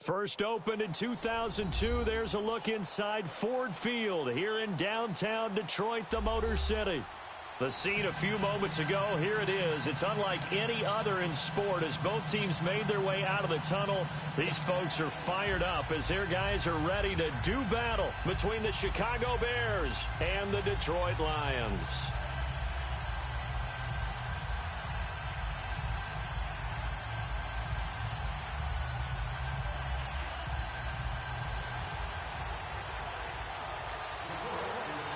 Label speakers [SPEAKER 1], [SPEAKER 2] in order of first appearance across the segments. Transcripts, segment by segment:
[SPEAKER 1] First opened in 2002, there's a look inside Ford Field here in downtown Detroit, the Motor City. The scene a few moments ago, here it is. It's unlike any other in sport as both teams made their way out of the tunnel. These folks are fired up as their guys are ready to do battle between the Chicago Bears and the Detroit Lions.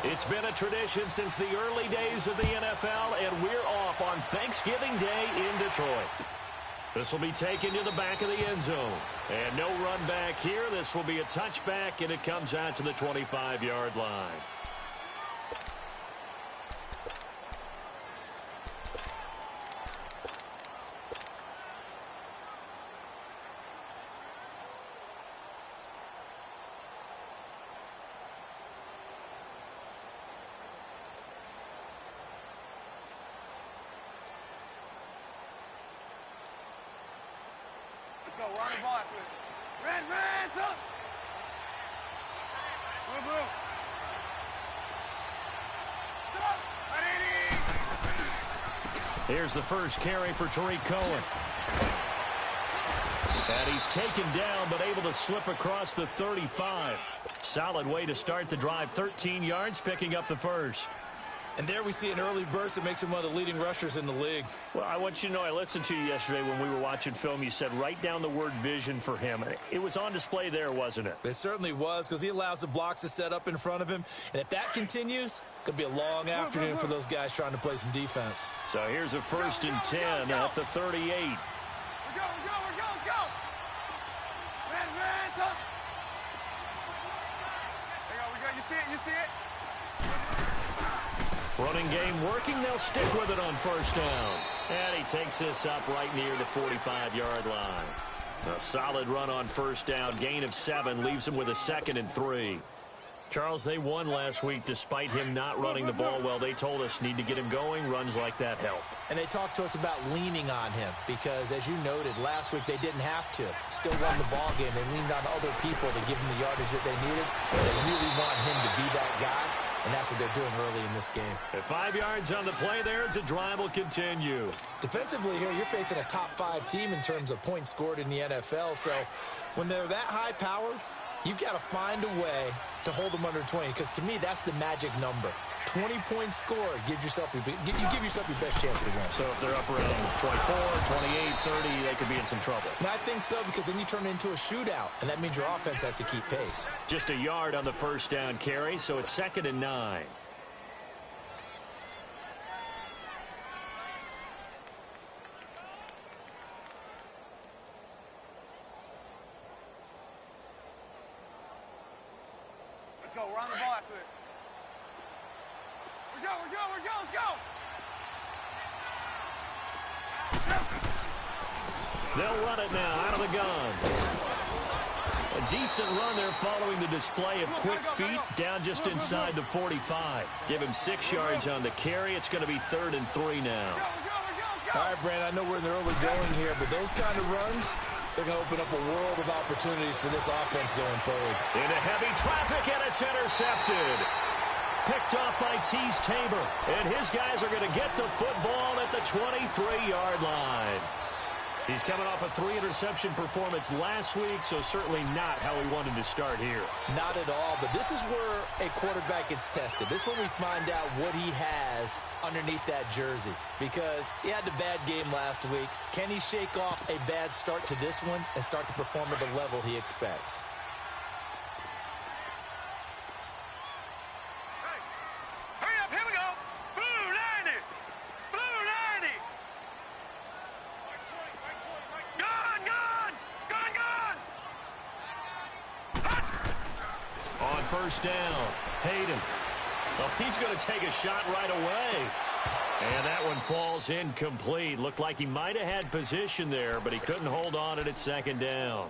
[SPEAKER 1] It's been a tradition since the early days of the NFL, and we're off on Thanksgiving Day in Detroit. This will be taken to the back of the end zone. And no run back here. This will be a touchback, and it comes out to the 25-yard line.
[SPEAKER 2] Go, run the ball after this. Red, up. Blue.
[SPEAKER 1] Here's the first carry for Tariq Cohen. And he's taken down, but able to slip across the 35. Solid way to start the drive. 13 yards, picking up the first.
[SPEAKER 3] And there we see an early burst that makes him one of the leading rushers in the league.
[SPEAKER 1] Well, I want you to know, I listened to you yesterday when we were watching film. You said write down the word vision for him. It was on display there, wasn't it?
[SPEAKER 3] It certainly was, because he allows the blocks to set up in front of him. And if that continues, it could be a long afternoon for those guys trying to play some defense.
[SPEAKER 1] So here's a 1st and 10 at the 38.
[SPEAKER 2] We're go. Let's go. Red, up. There we go. You see it?
[SPEAKER 1] Running game working. They'll stick with it on first down. And he takes this up right near the 45-yard line. A solid run on first down. Gain of 7 leaves him with a 2nd and 3. Charles, they won last week despite him not running the ball well. They told us need to get him going. Runs like that help.
[SPEAKER 3] And they talked to us about leaning on him because, as you noted, last week they didn't have to. Still won the ball game. They leaned on other people to give him the yardage that they needed. They really want him to be that guy. And that's what they're doing early in this game.
[SPEAKER 1] At 5 yards on the play there, the drive will continue.
[SPEAKER 3] Defensively here, you're facing a top 5 team in terms of points scored in the NFL. So when they're that high-powered, you've got to find a way to hold them under 20. Because to me, that's the magic number. 20 points scored gives yourself you give yourself your best chance to win.
[SPEAKER 1] So if they're up around 24, 28, 30, they could be in some trouble.
[SPEAKER 3] And I think so, because then you turn it into a shootout, and that means your offense has to keep pace.
[SPEAKER 1] Just a yard on the first down carry, so it's 2nd and 9.
[SPEAKER 2] Let's go. Run the ball after this. We're go. Let's go.
[SPEAKER 1] They'll run it now out of the gun. A decent run there following the display of quick feet down just inside the 45. Give him 6 yards on the carry. It's going to be 3rd and 3 now.
[SPEAKER 3] All right, Brandon, I know we're in the early going here, but those kind of runs, they're going to open up a world of opportunities for this offense going forward.
[SPEAKER 1] Into heavy traffic, and it's intercepted. Picked off by Tease Tabor. And his guys are going to get the football at the 23-yard line. He's coming off a 3-interception performance last week, so certainly not how he wanted to start here.
[SPEAKER 3] Not at all, but this is where a quarterback gets tested. This is when we find out what he has underneath that jersey, because he had a bad game last week. Can he shake off a bad start to this one and start to perform at the level he expects?
[SPEAKER 1] First down. Hayden. Well, he's going to take a shot right away. And that one falls incomplete. Looked like he might have had position there, but he couldn't hold on at 2nd down.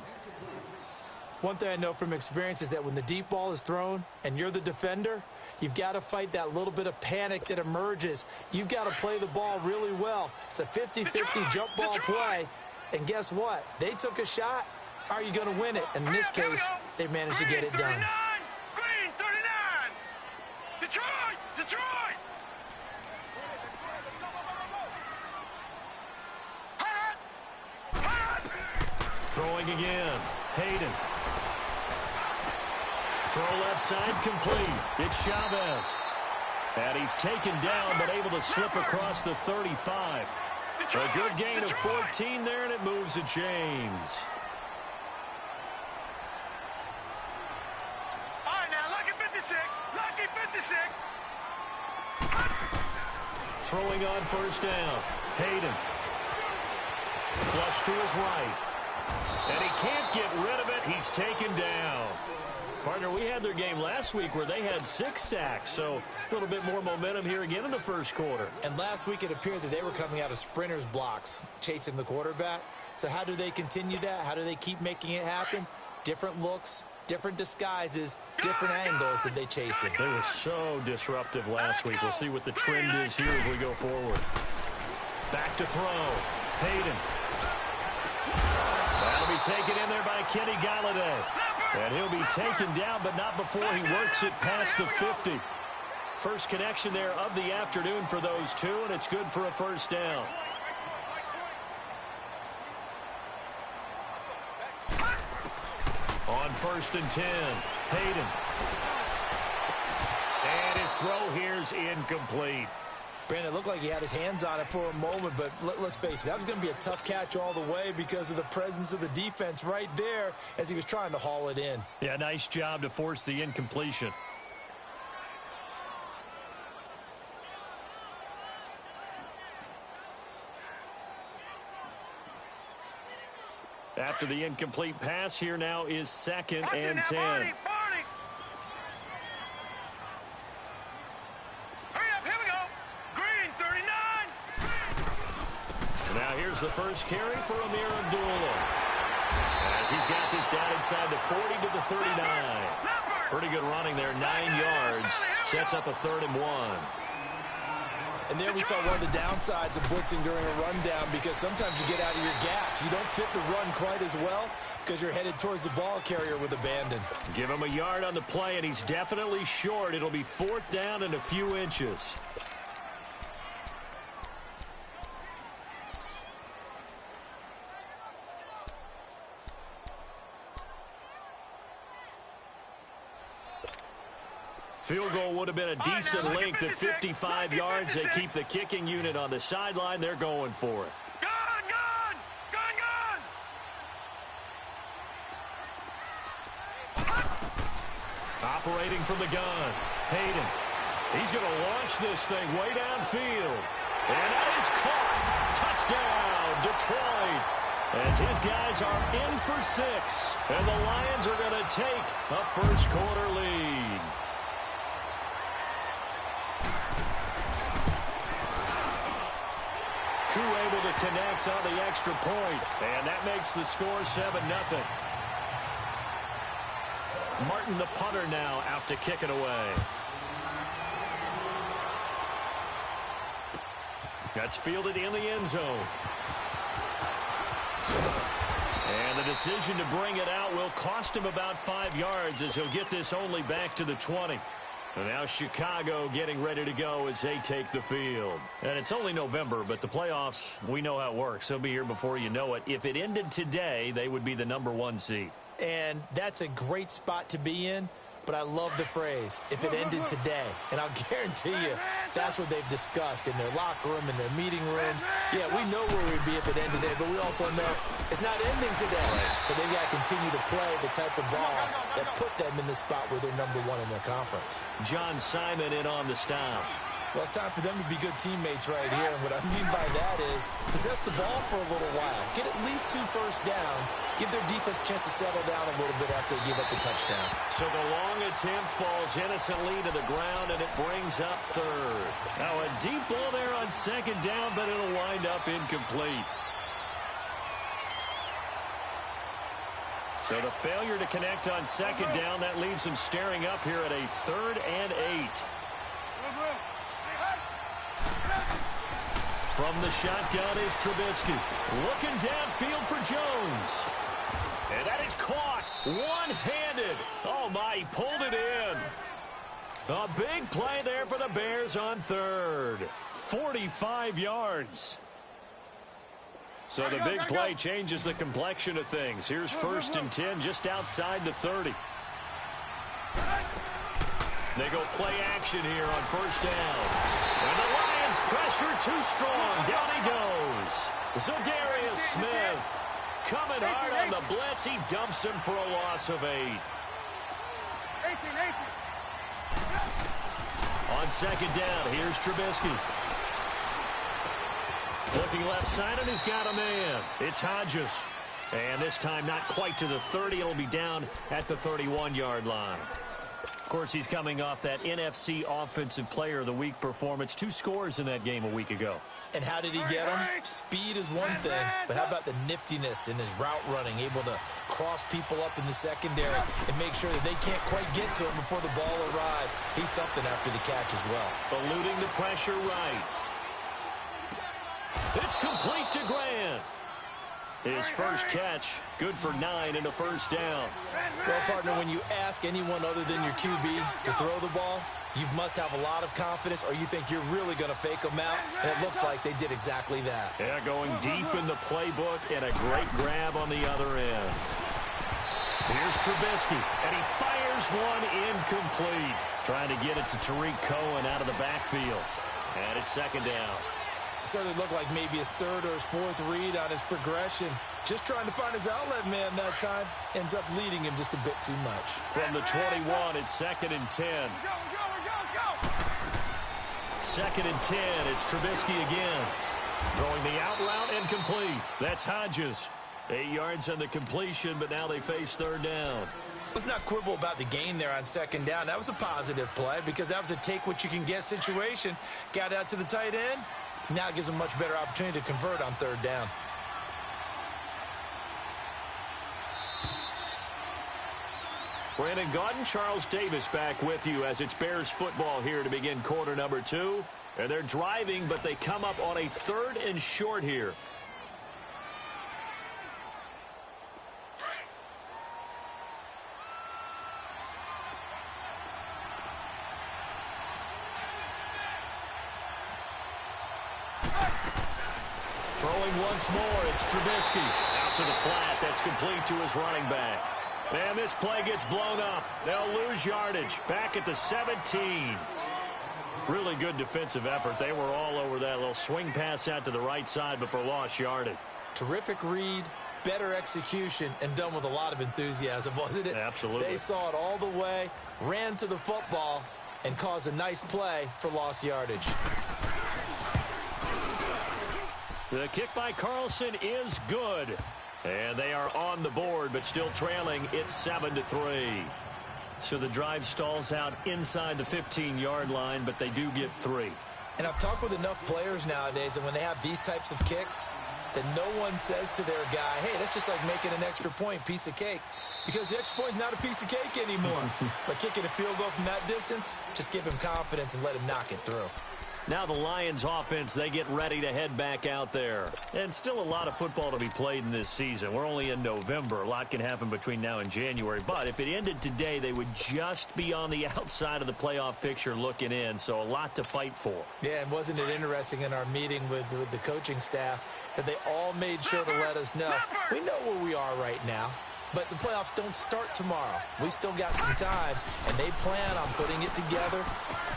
[SPEAKER 3] One thing I know from experience is that when the deep ball is thrown and you're the defender, you've got to fight that little bit of panic that emerges. You've got to play the ball really well. It's a 50-50 jump ball play. And guess what? They took a shot, how are you going to win it? And in this case, they managed to get it done.
[SPEAKER 2] Green 39. Detroit! Detroit!
[SPEAKER 1] Throwing again. Hayden. Throw left side complete. It's Chavez. And he's taken down but able to slip across the 35. A good gain of 14 there, and it moves the chains.
[SPEAKER 2] All right, now, lucky 56. Lucky 56.
[SPEAKER 1] Throwing on first down. Hayden. Flush to his right. And he can't get rid of it. He's taken down. Partner, we had their game last week where they had 6 sacks, so a little bit more momentum here again in the first quarter.
[SPEAKER 3] And last week it appeared that they were coming out of sprinters blocks, chasing the quarterback. So how do they continue that? How do they keep making it happen? Different looks, different disguises, different angles that they chase it.
[SPEAKER 1] They were so disruptive last week. We'll see what the trend is here as we go forward. Back to throw. Hayden. That'll be taken in there by Kenny Golladay. And he'll be taken down, but not before he works it past the 50. First connection there of the afternoon for those two, and it's good for a first down. On 1st and 10, Hayden. And his throw here's incomplete.
[SPEAKER 3] Brandon, it looked like he had his hands on it for a moment, but let's face it, that was going to be a tough catch all the way because of the presence of the defense right there as he was trying to haul it in.
[SPEAKER 1] Yeah, nice job to force the incompletion. After the incomplete pass, here now is 2nd and 10. Here's the first carry for Ameer Abdullah. As he's got this down inside the 40 to the 39. Pretty good running there, 9 yards. Sets up a 3rd and 1.
[SPEAKER 3] And there we saw one of the downsides of blitzing during a rundown because sometimes you get out of your gaps. You don't fit the run quite as well because you're headed towards the ball carrier with abandon.
[SPEAKER 1] Give him a yard on the play, and he's definitely short. It'll be 4th down and a few inches. Field goal would have been a decent length at 55 yards. They keep the kicking unit on the sideline. They're going for it. Operating from the gun, Hayden. He's going to launch this thing way downfield. And that is caught. Touchdown, Detroit. As his guys are in for 6. And the Lions are going to take a first quarter lead. Crew able to connect on the extra point, and that makes the score 7-0. Martin, the punter, now out to kick it away. That's fielded in the end zone. And the decision to bring it out will cost him about 5 yards as he'll get this only back to the 20. And now Chicago getting ready to go as they take the field. And it's only November, but the playoffs, we know how it works. They'll be here before you know it. If it ended today, they would be the #1 seed.
[SPEAKER 3] And that's a great spot to be in, but I love the phrase, if it ended today. And I'll guarantee you that's what they've discussed in their locker room, in their meeting rooms. Yeah, we know where we'd be if it ended today, but we also know it's not ending today. So they've got to continue to play the type of ball that put them in the spot where they're #1 in their conference.
[SPEAKER 1] John Simon in on the stop.
[SPEAKER 3] Well, it's time for them to be good teammates right here. And what I mean by that is possess the ball for a little while. Get at least 2 first downs. Give their defense a chance to settle down a little bit after they give up the touchdown.
[SPEAKER 1] So the long attempt falls innocently to the ground, and it brings up 3rd. Now a deep ball there on 2nd down, but it'll wind up incomplete. So the failure to connect on 2nd down, that leaves them staring up here at a 3rd and 8. From the shotgun is Trubisky. Looking downfield for Jones. And that is caught one-handed. Oh, my, he pulled it in. A big play there for the Bears on third. 45 yards. So the big play changes the complexion of things. Here's 1st and 10 just outside the 30. They go play action here on 1st down. And the Lions pressure too strong. Down he goes. Za'Darius Smith coming hard on the blitz. He dumps him for a loss of 8. On 2nd down, here's Trubisky. Looking left side, and he's got a man. It's Hodges. And this time not quite to the 30. It'll be down at the 31-yard line. Of course, he's coming off that NFC Offensive Player of the Week performance. 2 scores in that game a week ago.
[SPEAKER 3] And how did he get them? Speed is one thing, but how about the niftiness in his route running, able to cross people up in the secondary and make sure that they can't quite get to him before the ball arrives. He's something after the catch as well.
[SPEAKER 1] Eluding the pressure right. It's complete to Grant. His first catch, good for 9 and a 1st down.
[SPEAKER 3] Well, partner, when you ask anyone other than your QB to throw the ball, you must have a lot of confidence, or you think you're really going to fake them out, and it looks like they did exactly that.
[SPEAKER 1] Yeah, going deep in the playbook and a great grab on the other end. Here's Trubisky, and he fires one incomplete. Trying to get it to Tariq Cohen out of the backfield. And it's 2nd down.
[SPEAKER 3] Certainly looked like maybe his 3rd or his 4th read on his progression. Just trying to find his outlet man that time. Ends up leading him just a bit too much.
[SPEAKER 1] From the 21, it's 2nd and 10. 2nd and 10, it's Trubisky again. Throwing the out route and complete. That's Hodges. 8 yards on the completion, but now they face 3rd down.
[SPEAKER 3] Let's not quibble about the gain there on 2nd down. That was a positive play because that was a take-what-you-can-get situation. Got out to the tight end. Now gives them much better opportunity to convert on 3rd down.
[SPEAKER 1] Brandon Gaudin, Charles Davis back with you as it's Bears football here to begin quarter number 2. And they're driving, but they come up on a 3rd and short here. Throwing once more, it's Trubisky. Out to the flat, that's complete to his running back. And this play gets blown up. They'll lose yardage. Back at the 17. Really good defensive effort. They were all over that little swing pass out to the right side before lost yardage.
[SPEAKER 3] Terrific read, better execution, and done with a lot of enthusiasm, wasn't it?
[SPEAKER 1] Absolutely.
[SPEAKER 3] They saw it all the way, ran to the football, and caused a nice play for lost yardage.
[SPEAKER 1] The kick by Carlson is good. And they are on the board, but still trailing. It's 7-3. So the drive stalls out inside the 15-yard line, but they do get 3.
[SPEAKER 3] And I've talked with enough players nowadays, and when they have these types of kicks, that no one says to their guy, hey, that's just like making an extra point, piece of cake. Because the extra point is not a piece of cake anymore. But kicking a field goal from that distance, just give him confidence and let him knock it through.
[SPEAKER 1] Now the Lions offense, they get ready to head back out there. And still a lot of football to be played in this season. We're only in November. A lot can happen between now and January. But if it ended today, they would just be on the outside of the playoff picture looking in. So a lot to fight for.
[SPEAKER 3] Yeah, and wasn't it interesting in our meeting with the coaching staff that they all made sure to let us know, we know where we are right now. But the playoffs don't start tomorrow. We still got some time, and they plan on putting it together,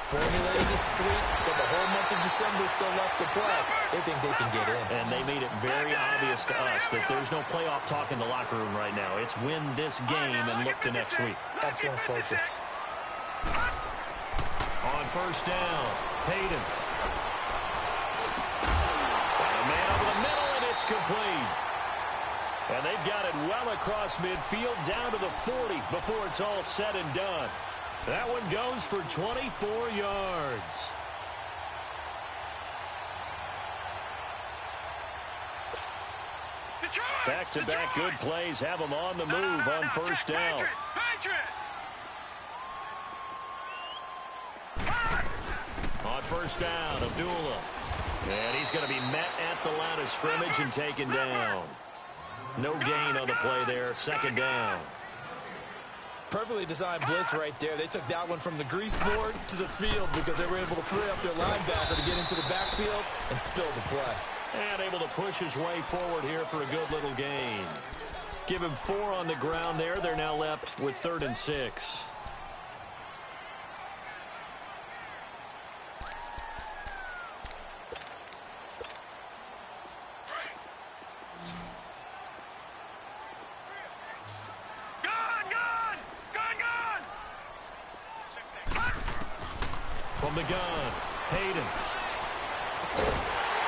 [SPEAKER 3] formulating a streak. Got the whole month of December still left to play. They think they can get in.
[SPEAKER 1] And they made it very obvious to us that there's no playoff talk in the locker room right now. It's win this game and look to next week.
[SPEAKER 3] Excellent focus.
[SPEAKER 1] On 1st down, Hayden. And a man over the middle, and it's complete. And they've got it well across midfield down to the 40 before it's all said and done. That one goes for 24 yards. Back-to-back good plays have them on the move on 1st down. On 1st down, Abdullah. And he's going to be met at the line of scrimmage and taken down. No gain on the play there. Second down.
[SPEAKER 3] Perfectly designed blitz right there. They took that one from the grease board to the field because they were able to free up their linebacker to get into the backfield and spill the play.
[SPEAKER 1] And able to push his way forward here for a good little gain. Give him 4 on the ground there. They're now left with 3rd and 6. From the gun, Hayden.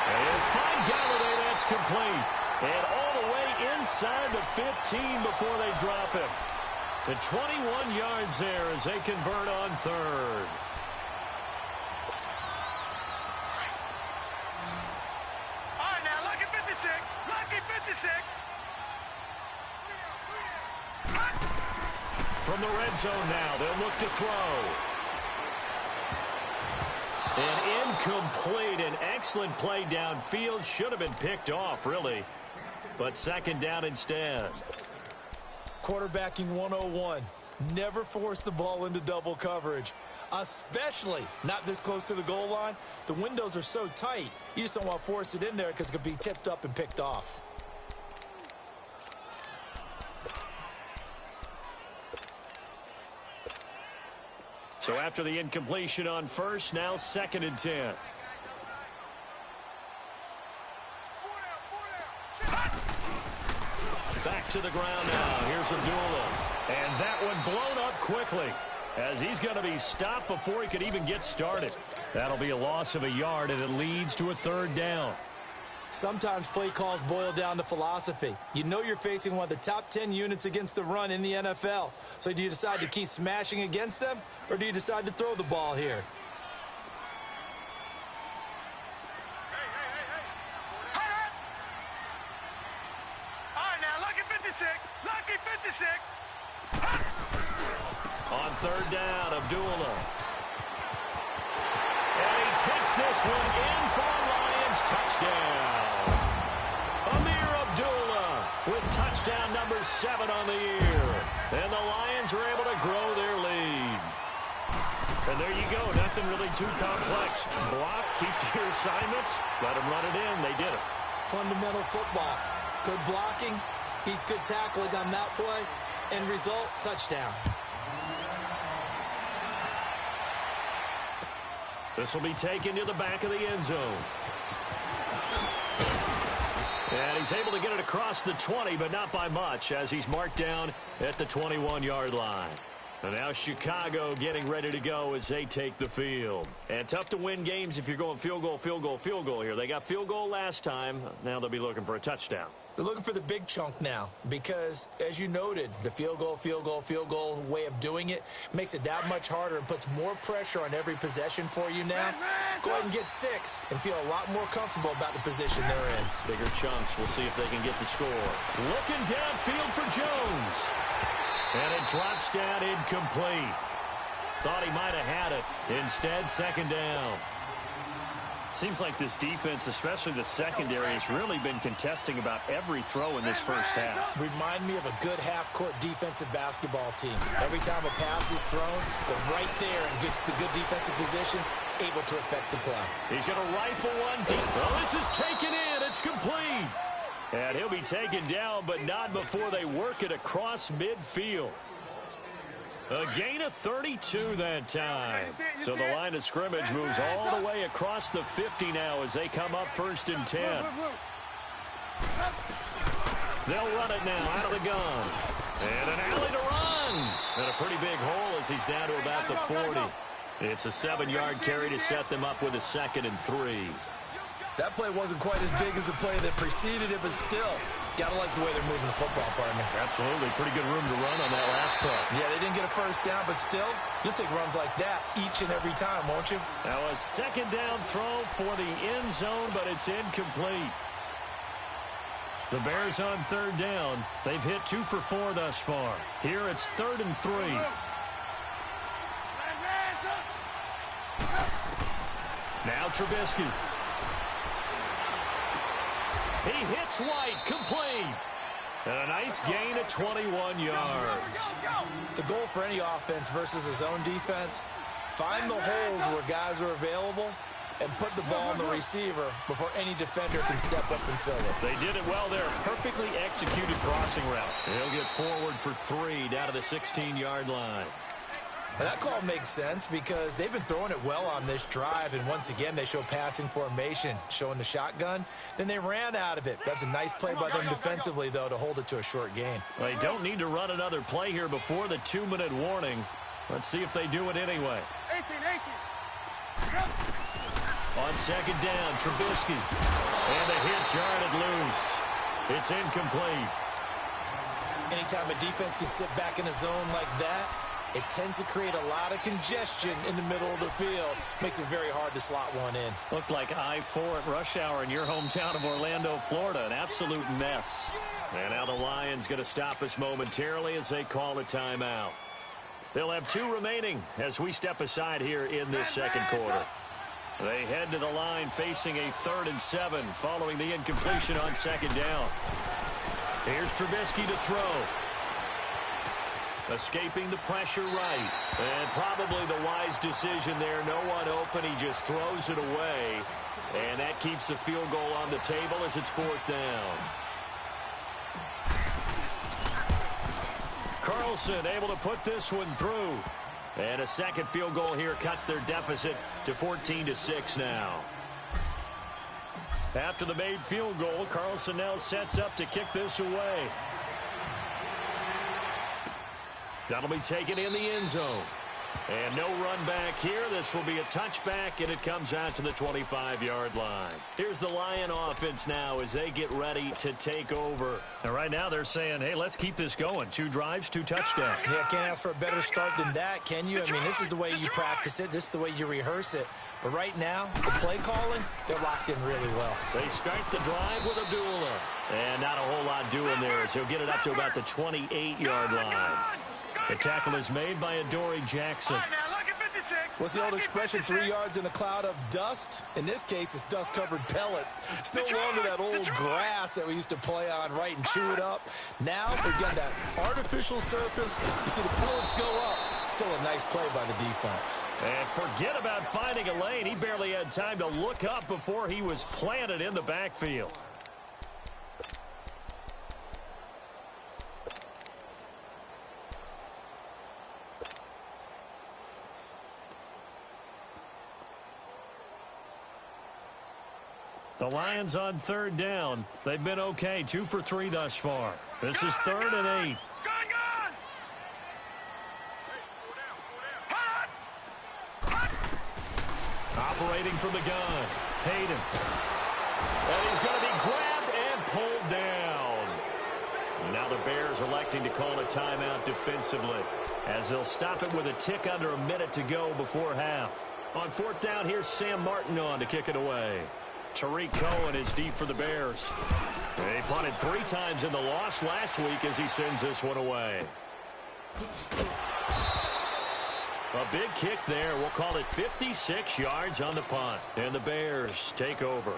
[SPEAKER 1] And find Galladay, that's complete. And all the way inside the 15 before they drop him. The 21 yards there as they convert on 3rd.
[SPEAKER 2] All right, now, lucky 56. Lucky 56.
[SPEAKER 1] From the red zone now, they'll look to throw. An incomplete, an excellent play downfield. Should have been picked off, really. But second down instead.
[SPEAKER 3] Quarterbacking 101. Never force the ball into double coverage, especially not this close to the goal line. The windows are so tight, you just don't want to force it in there because it could be tipped up and picked off.
[SPEAKER 1] So after the incompletion on first, now 2nd and 10. Back to the ground now. Here's Abdullah. And that one blown up quickly as he's going to be stopped before he could even get started. That'll be a loss of a yard, and it leads to a 3rd down.
[SPEAKER 3] Sometimes play calls boil down to philosophy. You know you're facing one of the top 10 units against the run in the NFL. So do you decide to keep smashing against them, or do you decide to throw the ball here?
[SPEAKER 2] All right, now, lucky 56. Lucky 56.
[SPEAKER 1] On 3rd down, Abdullah. And he takes this one in for a Lions touchdown. Amir Abdullah with touchdown number 7 on the year. And the Lions are able to grow their lead. And there you go. Nothing really too complex. Block, keep to your assignments, let them run it in. They did it.
[SPEAKER 3] Fundamental football. Good blocking beats good tackling on that play. End result, touchdown.
[SPEAKER 1] This will be taken to the back of the end zone. And he's able to get it across the 20, but not by much, as he's marked down at the 21-yard line. And now Chicago getting ready to go as they take the field. And tough to win games if you're going field goal, field goal, field goal here. They got field goal last time. Now they'll be looking for a touchdown.
[SPEAKER 3] They're looking for the big chunk now because, as you noted, the field goal way of doing it makes it that much harder and puts more pressure on every possession for you now. Go ahead and get 6 and feel a lot more comfortable about the position they're in.
[SPEAKER 1] Bigger chunks. We'll see if they can get the score. Looking downfield for Jones. And it drops down incomplete. Thought he might have had it. Instead, second down. Seems like this defense, especially the secondary, has really been contesting about every throw in this first half.
[SPEAKER 3] Remind me of a good half-court defensive basketball team. Every time a pass is thrown, they're right there and gets the good defensive position, able to affect the play.
[SPEAKER 1] He's going to rifle one deep. Oh, this is taken in. It's complete. And he'll be taken down, but not before they work it across midfield. A gain of 32 that time. So the line of scrimmage moves all the way across the 50 now as they come up 1st and 10. They'll run it now out of the gun. And an alley to run. And a pretty big hole as he's down to about the 40. It's a 7-yard carry to set them up with a 2nd and 3.
[SPEAKER 3] That play wasn't quite as big as the play that preceded it, but still, got to like the way they're moving the football, partner.
[SPEAKER 1] Absolutely. Pretty good room to run on that last play.
[SPEAKER 3] Yeah, they didn't get a first down, but still, you'll take runs like that each and every time, won't you?
[SPEAKER 1] Now a second down throw for the end zone, but it's incomplete. The Bears on 3rd down. They've hit 2 for 4 thus far. Here it's 3rd and 3. Now Trubisky. He hits White, complete. And a nice gain of 21 yards.
[SPEAKER 3] The goal for any offense versus a zone defense, find the holes where guys are available and put the ball on the receiver before any defender can step up and fill it.
[SPEAKER 1] They did it well there. Perfectly executed crossing route. He'll get forward for 3 down to the 16-yard line.
[SPEAKER 3] Well, that call makes sense because they've been throwing it well on this drive, and once again they show passing formation, showing the shotgun. Then they ran out of it. That's a nice play by them defensively, though, to hold it to a short gain.
[SPEAKER 1] They don't need to run another play here before the 2-minute warning. Let's see if they do it anyway.
[SPEAKER 2] 18.
[SPEAKER 1] On second down, Trubisky. And a hit jarred it loose. It's incomplete.
[SPEAKER 3] Anytime a defense can sit back in a zone like that, it tends to create a lot of congestion in the middle of the field. Makes it very hard to slot one in.
[SPEAKER 1] Looked like I-4 at rush hour in your hometown of Orlando, Florida. An absolute mess. And now the Lions going to stop us momentarily as they call a timeout. They'll have 2 remaining as we step aside here in this second quarter. They head to the line facing a 3rd and 7 following the incompletion on second down. Here's Trubisky to throw. Escaping the pressure right. And probably the wise decision there. No one open. He just throws it away. And that keeps the field goal on the table as it's 4th down. Carlson able to put this one through. And a second field goal here cuts their deficit to 14-6 now. After the made field goal, Carlson now sets up to kick this away. That'll be taken in the end zone. And no run back here. This will be a touchback, and it comes out to the 25-yard line. Here's the Lion offense now as they get ready to take over. And right now they're saying, hey, let's keep this going. 2 drives, 2 touchdowns.
[SPEAKER 3] Yeah, can't ask for a better start than that, can you? I mean, this is the way you practice it. This is the way you rehearse it. But right now, the play calling, they're locked in really well.
[SPEAKER 1] They start the drive with Abdullah. And not a whole lot doing there as he'll get it up to about the 28-yard line. The tackle is made by Adoree Jackson.
[SPEAKER 3] What's the old expression, 3 yards in a cloud of dust? In this case, it's dust-covered pellets. It's no longer that old grass that we used to play on, right, and chew it up. Now we've got that artificial surface. You see the pellets go up. Still a nice play by the defense.
[SPEAKER 1] And forget about finding a lane. He barely had time to look up before he was planted in the backfield. The Lions on 3rd down. They've been okay, 2 for 3 thus far. This is 3rd and 8. Operating from the gun, Hayden. And he's going to be grabbed and pulled down. Now the Bears electing to call a timeout defensively as they'll stop it with a tick under a minute to go before half. On 4th down, here's Sam Martin on to kick it away. Tariq Cohen is deep for the Bears. They punted 3 times in the loss last week as he sends this one away. A big kick there. We'll call it 56 yards on the punt. And the Bears take over.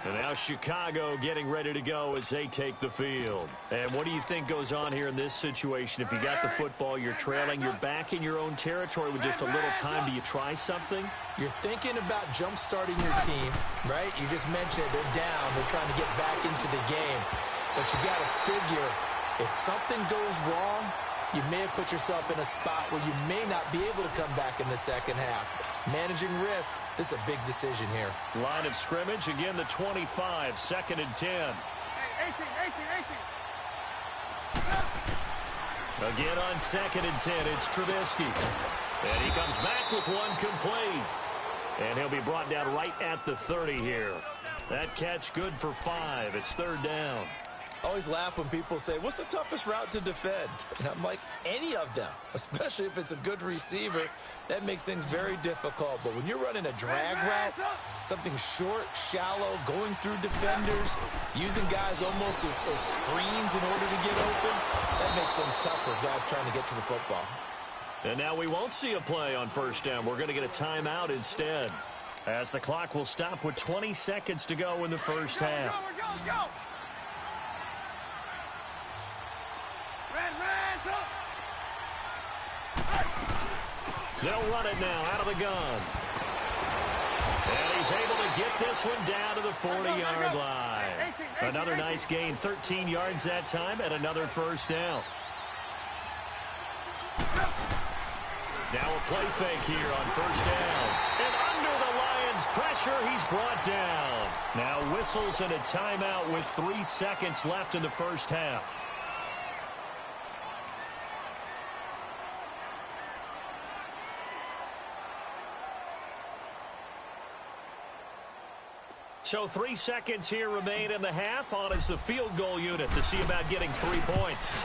[SPEAKER 1] And now Chicago getting ready to go as they take the field. And what do you think goes on here in this situation? If you got the football, you're trailing, you're back in your own territory with just a little time. Do you try something?
[SPEAKER 3] You're thinking about jump-starting your team, right? You just mentioned it. They're down. They're trying to get back into the game. But you got to figure, if something goes wrong, you may have put yourself in a spot where you may not be able to come back in the second half. Managing risk, this is a big decision here.
[SPEAKER 1] Line of scrimmage, again the 25, 2nd and 10.
[SPEAKER 2] 18.
[SPEAKER 1] Again on 2nd and 10, it's Trubisky. And he comes back with one complete. And he'll be brought down right at the 30 here. That catch good for 5. It's 3rd down.
[SPEAKER 3] I always laugh when people say, what's the toughest route to defend? And I'm like, any of them, especially if it's a good receiver. That makes things very difficult. But when you're running a drag route, something short, shallow, going through defenders, using guys almost as screens in order to get open, that makes things tough for guys trying to get to the football.
[SPEAKER 1] And now we won't see a play on 1st down. We're going to get a timeout instead, as the clock will stop with 20 seconds to go in the first half. They'll run it now out of the gun. And he's able to get this one down to the 40-yard line. Another nice gain, 13 yards that time, and another first down. Now a play fake here on first down. And under the Lions' pressure, he's brought down. Now whistles and a timeout with 3 seconds left in the first half. So 3 seconds here remain in the half. On is the field goal unit to see about getting 3 points.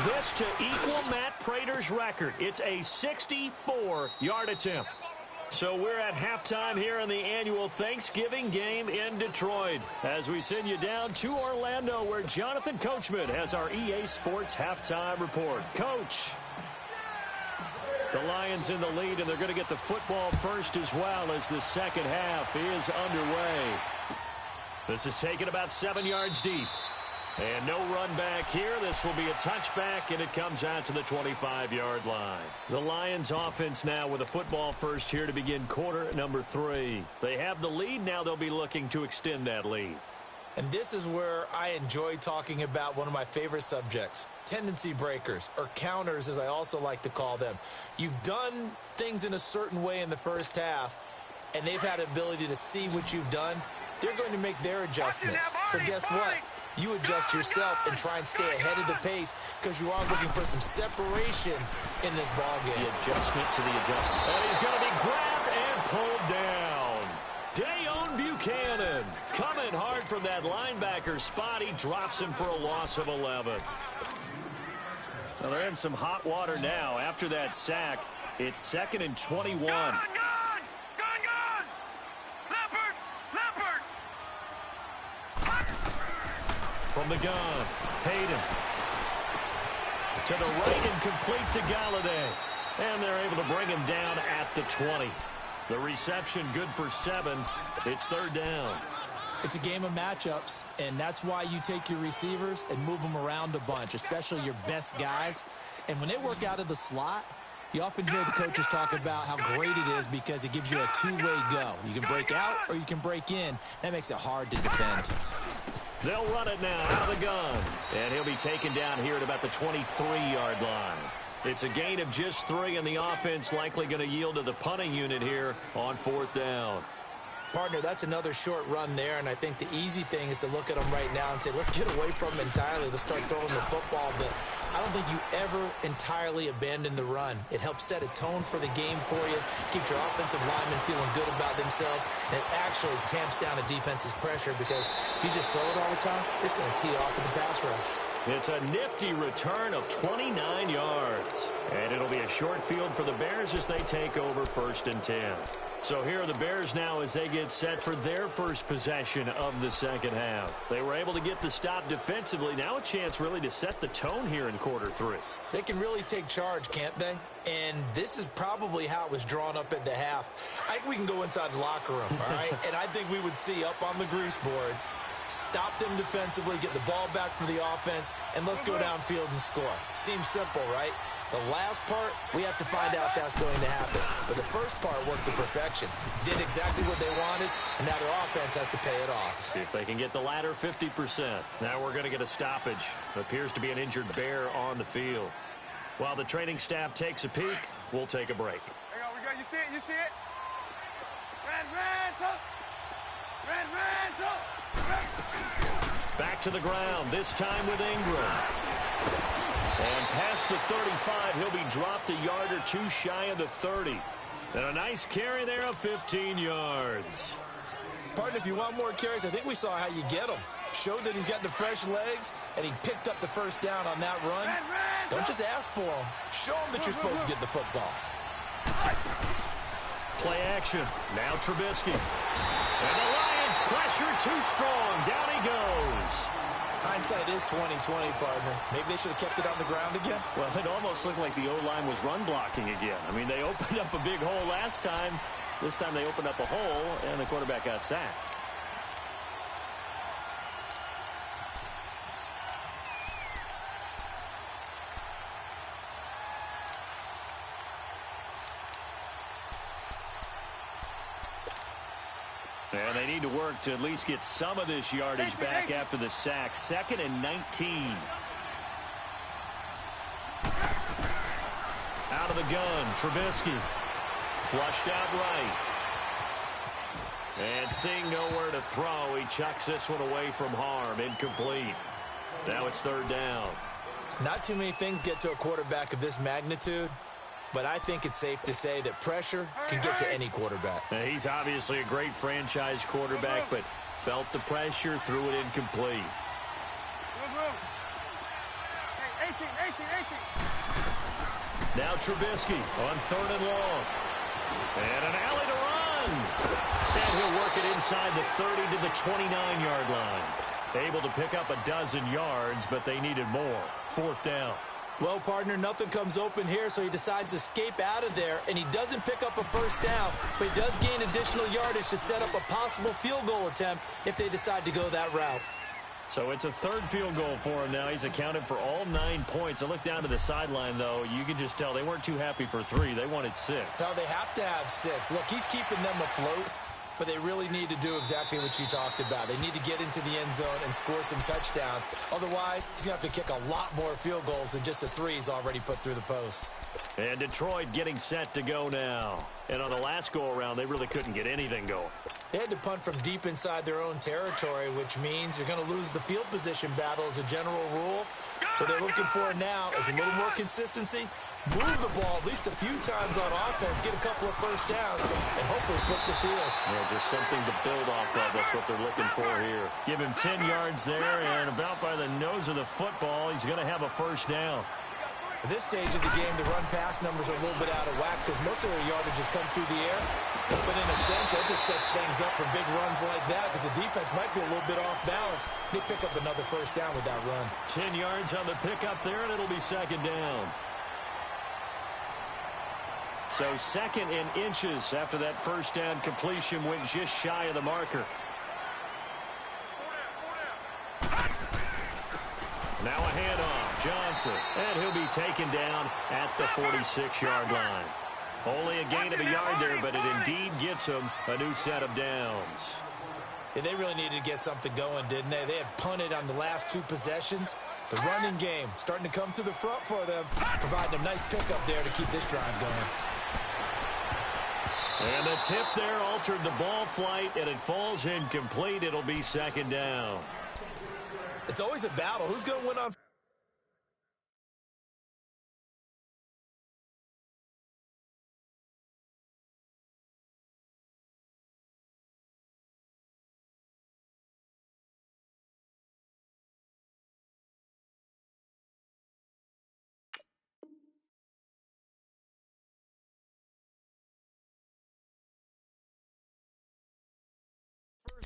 [SPEAKER 1] This to equal Matt Prater's record. It's a 64-yard attempt. So we're at halftime here in the annual Thanksgiving game in Detroit. As we send you down to Orlando, where Jonathan Coachman has our EA Sports halftime report. Coach. The Lions in the lead, and they're going to get the football first as well as the second half is underway. This is taken about 7 yards deep. And no run back here. This will be a touchback, and it comes out to the 25-yard line. The Lions offense now with a football first here to begin quarter number 3. They have the lead. Now they'll be looking to extend that lead.
[SPEAKER 3] And this is where I enjoy talking about one of my favorite subjects, tendency breakers, or counters as I also like to call them. You've done things in a certain way in the first half, and they've had the ability to see what you've done. They're going to make their adjustments. So guess what? You adjust yourself and try and stay ahead of the pace because you are looking for some separation in this ball game.
[SPEAKER 1] The adjustment to the adjustment. And he's going to be grabbed and pulled down. Dayon Buchanan coming hard from that linebacker spot. He drops him for a loss of 11. Well, they're in some hot water now. After that sack, it's 2nd and 21.
[SPEAKER 2] Gone! Leopard!
[SPEAKER 1] From the gun, Hayden. To the right and complete to Galladay. And they're able to bring him down at the 20. The reception good for 7. It's 3rd down.
[SPEAKER 3] It's a game of matchups, and that's why you take your receivers and move them around a bunch, especially your best guys. And when they work out of the slot, you often hear the coaches talk about how great it is because it gives you a two-way go. You can break out or you can break in. That makes it hard to defend.
[SPEAKER 1] They'll run it now out of the gun. And he'll be taken down here at about the 23-yard line. It's a gain of just 3, and the offense likely going to yield to the punting unit here on 4th down.
[SPEAKER 3] Partner, that's another short run there, and I think the easy thing is to look at them right now and say, let's get away from them entirely. Let's start throwing the football. But I don't think you ever entirely abandon the run. It helps set a tone for the game for you, keeps your offensive linemen feeling good about themselves, and it actually tamps down a defense's pressure because if you just throw it all the time, it's going to tee off with the pass rush.
[SPEAKER 1] It's a nifty return of 29 yards. And it'll be a short field for the Bears as they take over 1st and 10. So here are the Bears now as they get set for their first possession of the second half. They were able to get the stop defensively. Now a chance really to set the tone here in quarter 3.
[SPEAKER 3] They can really take charge, can't they? And this is probably how it was drawn up at the half. I think we can go inside the locker room, all right? And I think we would see up on the grease boards, stop them defensively, get the ball back for the offense, and let's go downfield and score. Seems simple, right? The last part, we have to find out if that's going to happen. But the first part worked to perfection. Did exactly what they wanted, and now their offense has to pay it off.
[SPEAKER 1] See if they can get the latter 50%. Now we're going to get a stoppage. Appears to be an injured Bear on the field. While the training staff takes a peek, we'll take a break.
[SPEAKER 2] Hang on, we got, you see it? Red,
[SPEAKER 1] Back to the ground, this time with Ingram. And past the 35, he'll be dropped a yard or 2 shy of the 30. And a nice carry there of 15 yards.
[SPEAKER 3] Partner, if you want more carries, I think we saw how you get them. Showed that he's got the fresh legs, and he picked up the first down on that run. Don't just ask for them. Show them that you're supposed to get the football.
[SPEAKER 1] Play action. Now Trubisky. And the Lions pressure too strong. Down he goes.
[SPEAKER 3] Hindsight is 20/20, partner. Maybe they should have kept it on the ground again.
[SPEAKER 1] Well, it almost looked like the O-line was run blocking again. I mean, they opened up a big hole last time. This time they opened up a hole, and the quarterback got sacked. And they need to work to at least get some of this yardage back after the sack. 2nd and 19. Out of the gun, Trubisky. Flushed out right. And seeing nowhere to throw, he chucks this one away from harm. Incomplete. Now it's 3rd down.
[SPEAKER 3] Not too many things get to a quarterback of this magnitude, but I think it's safe to say that pressure can get to any quarterback.
[SPEAKER 1] Now, he's obviously a great franchise quarterback, but felt the pressure, threw it incomplete. Now Trubisky on 3rd and long. And an alley to run. And he'll work it inside the 30 to the 29-yard line. Able to pick up a dozen yards, but they needed more. 4th down.
[SPEAKER 3] Well, partner, nothing comes open here, so he decides to escape out of there, and he doesn't pick up a 1st down, but he does gain additional yardage to set up a possible field goal attempt if they decide to go that route.
[SPEAKER 1] So it's a 3rd field goal for him now. He's accounted for all 9 points. I look down to the sideline, though. You can just tell they weren't too happy for 3. They wanted 6.
[SPEAKER 3] So they have to have 6. Look, he's keeping them afloat, but they really need to do exactly what you talked about. They need to get into the end zone and score some touchdowns. Otherwise, he's going to have to kick a lot more field goals than just the 3 he's already put through the posts.
[SPEAKER 1] And Detroit getting set to go now. And on the last go-around, they really couldn't get anything going.
[SPEAKER 3] They had to punt from deep inside their own territory, which means you're going to lose the field position battle as a general rule. What they're looking for now is a little more consistency, move the ball at least a few times on offense, get a couple of 1st downs, and hopefully flip the field.
[SPEAKER 1] Yeah, just something to build off of. That's what they're looking for here. Give him 10 yards there, and about by the nose of the football, he's going to have a 1st down.
[SPEAKER 3] At this stage of the game, the run-pass numbers are a little bit out of whack because most of their yardage has come through the air. But in a sense, that just sets things up for big runs like that because the defense might be a little bit off balance. They pick up another 1st down with that run.
[SPEAKER 1] 10 yards on the pickup there, and it'll be 2nd down. So 2nd and inches after that 1st down completion went just shy of the marker. Now a handoff, Johnson, and he'll be taken down at the 46-yard line. Only a gain of a yard there, but it indeed gets him a new set of downs.
[SPEAKER 3] Yeah, they really needed to get something going, didn't they? They had punted on the last 2 possessions. The running game starting to come to the front for them, providing a nice pickup there to keep this drive going.
[SPEAKER 1] And the tip there altered the ball flight, and it falls incomplete. It'll be 2nd down.
[SPEAKER 3] It's always a battle. Who's going to win on?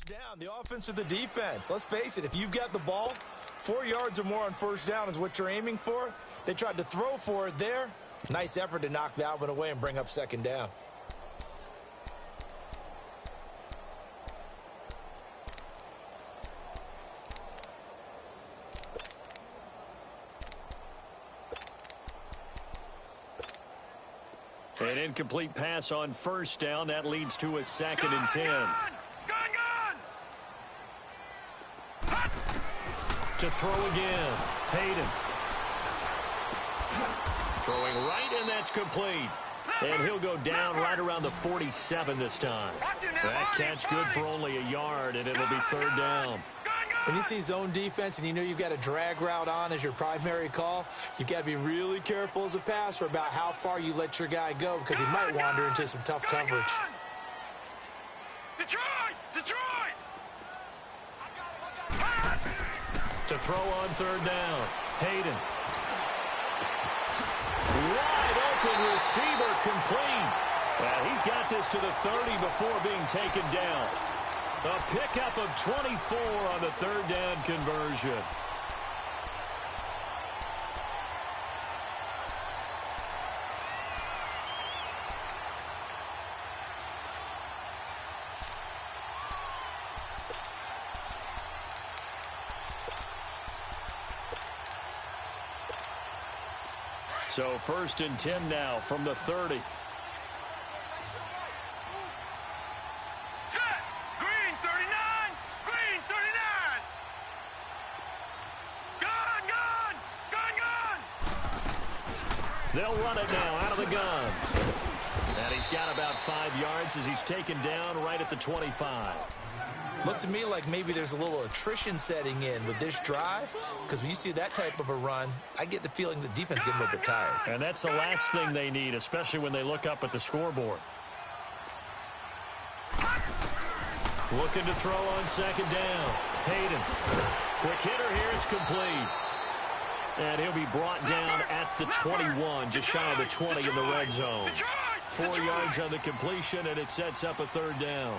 [SPEAKER 3] Down, the offense or the defense. Let's face it, if you've got the ball, 4 yards or more on 1st down is what you're aiming for. They tried to throw for it there. Nice effort to knock that one away and bring up 2nd down.
[SPEAKER 1] An incomplete pass on 1st down. That leads to a 2nd and 10. To throw again. Hayden. Throwing right, and that's complete. And he'll go down right around the 47 this time. That catch good for only a yard, and it'll be 3rd down.
[SPEAKER 3] When you see zone defense and you know you've got a drag route on as your primary call, you've got to be really careful as a passer about how far you let your guy go because he might wander into some tough coverage.
[SPEAKER 2] Detroit!
[SPEAKER 1] To throw on 3rd down. Hayden. Wide open receiver complete. He's got this to the 30 before being taken down. A pickup of 24 on the 3rd down conversion. So 1st and 10 now from the 30.
[SPEAKER 2] Set! Green,
[SPEAKER 1] They'll run it now out of the gun. And he's got about 5 yards as he's taken down right at the 25.
[SPEAKER 3] Looks to me like maybe there's a little attrition setting in with this drive, because when you see that type of a run, I get the feeling the defense getting a little bit tired.
[SPEAKER 1] And that's the last thing they need, especially when they look up at the scoreboard. Looking to throw on second down. Hayden. Quick hitter here. It's complete. And he'll be brought down at the 21, just shy of the 20 in the red zone. 4 yards on the completion, and it sets up a third down.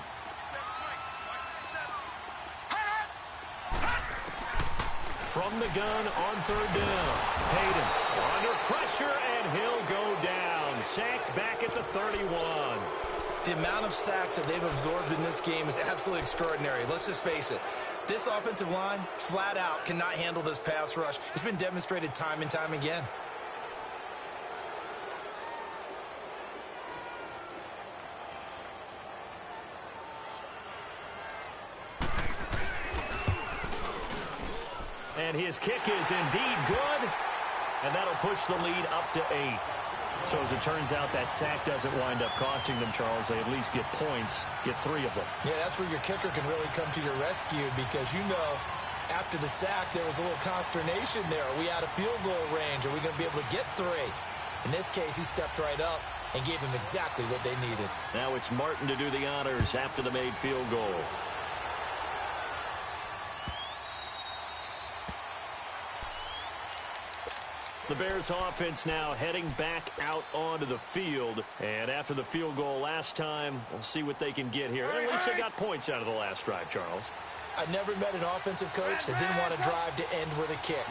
[SPEAKER 1] From the gun on third down. Hayden under pressure, and he'll go down. Sacked back at the 31.
[SPEAKER 3] The amount of sacks that they've absorbed in this game is absolutely extraordinary. Let's just face it. This offensive line, flat out, cannot handle this pass rush. It's been demonstrated time and time again.
[SPEAKER 1] And his kick is indeed good. And that'll push the lead up to 8. So as it turns out, that sack doesn't wind up costing them, Charles. They at least get points, get 3 of them.
[SPEAKER 3] Yeah, that's where your kicker can really come to your rescue, because you know after the sack there was a little consternation there. Are we out of field goal range? Are we going to be able to get 3? In this case, he stepped right up and gave them exactly what they needed.
[SPEAKER 1] Now it's Martin to do the honors after the made field goal. The Bears offense now heading back out onto the field. And after the field goal last time, we'll see what they can get here. At least they got points out of the last drive, Charles.
[SPEAKER 3] I never met an offensive coach that didn't want to drive to end with a kick.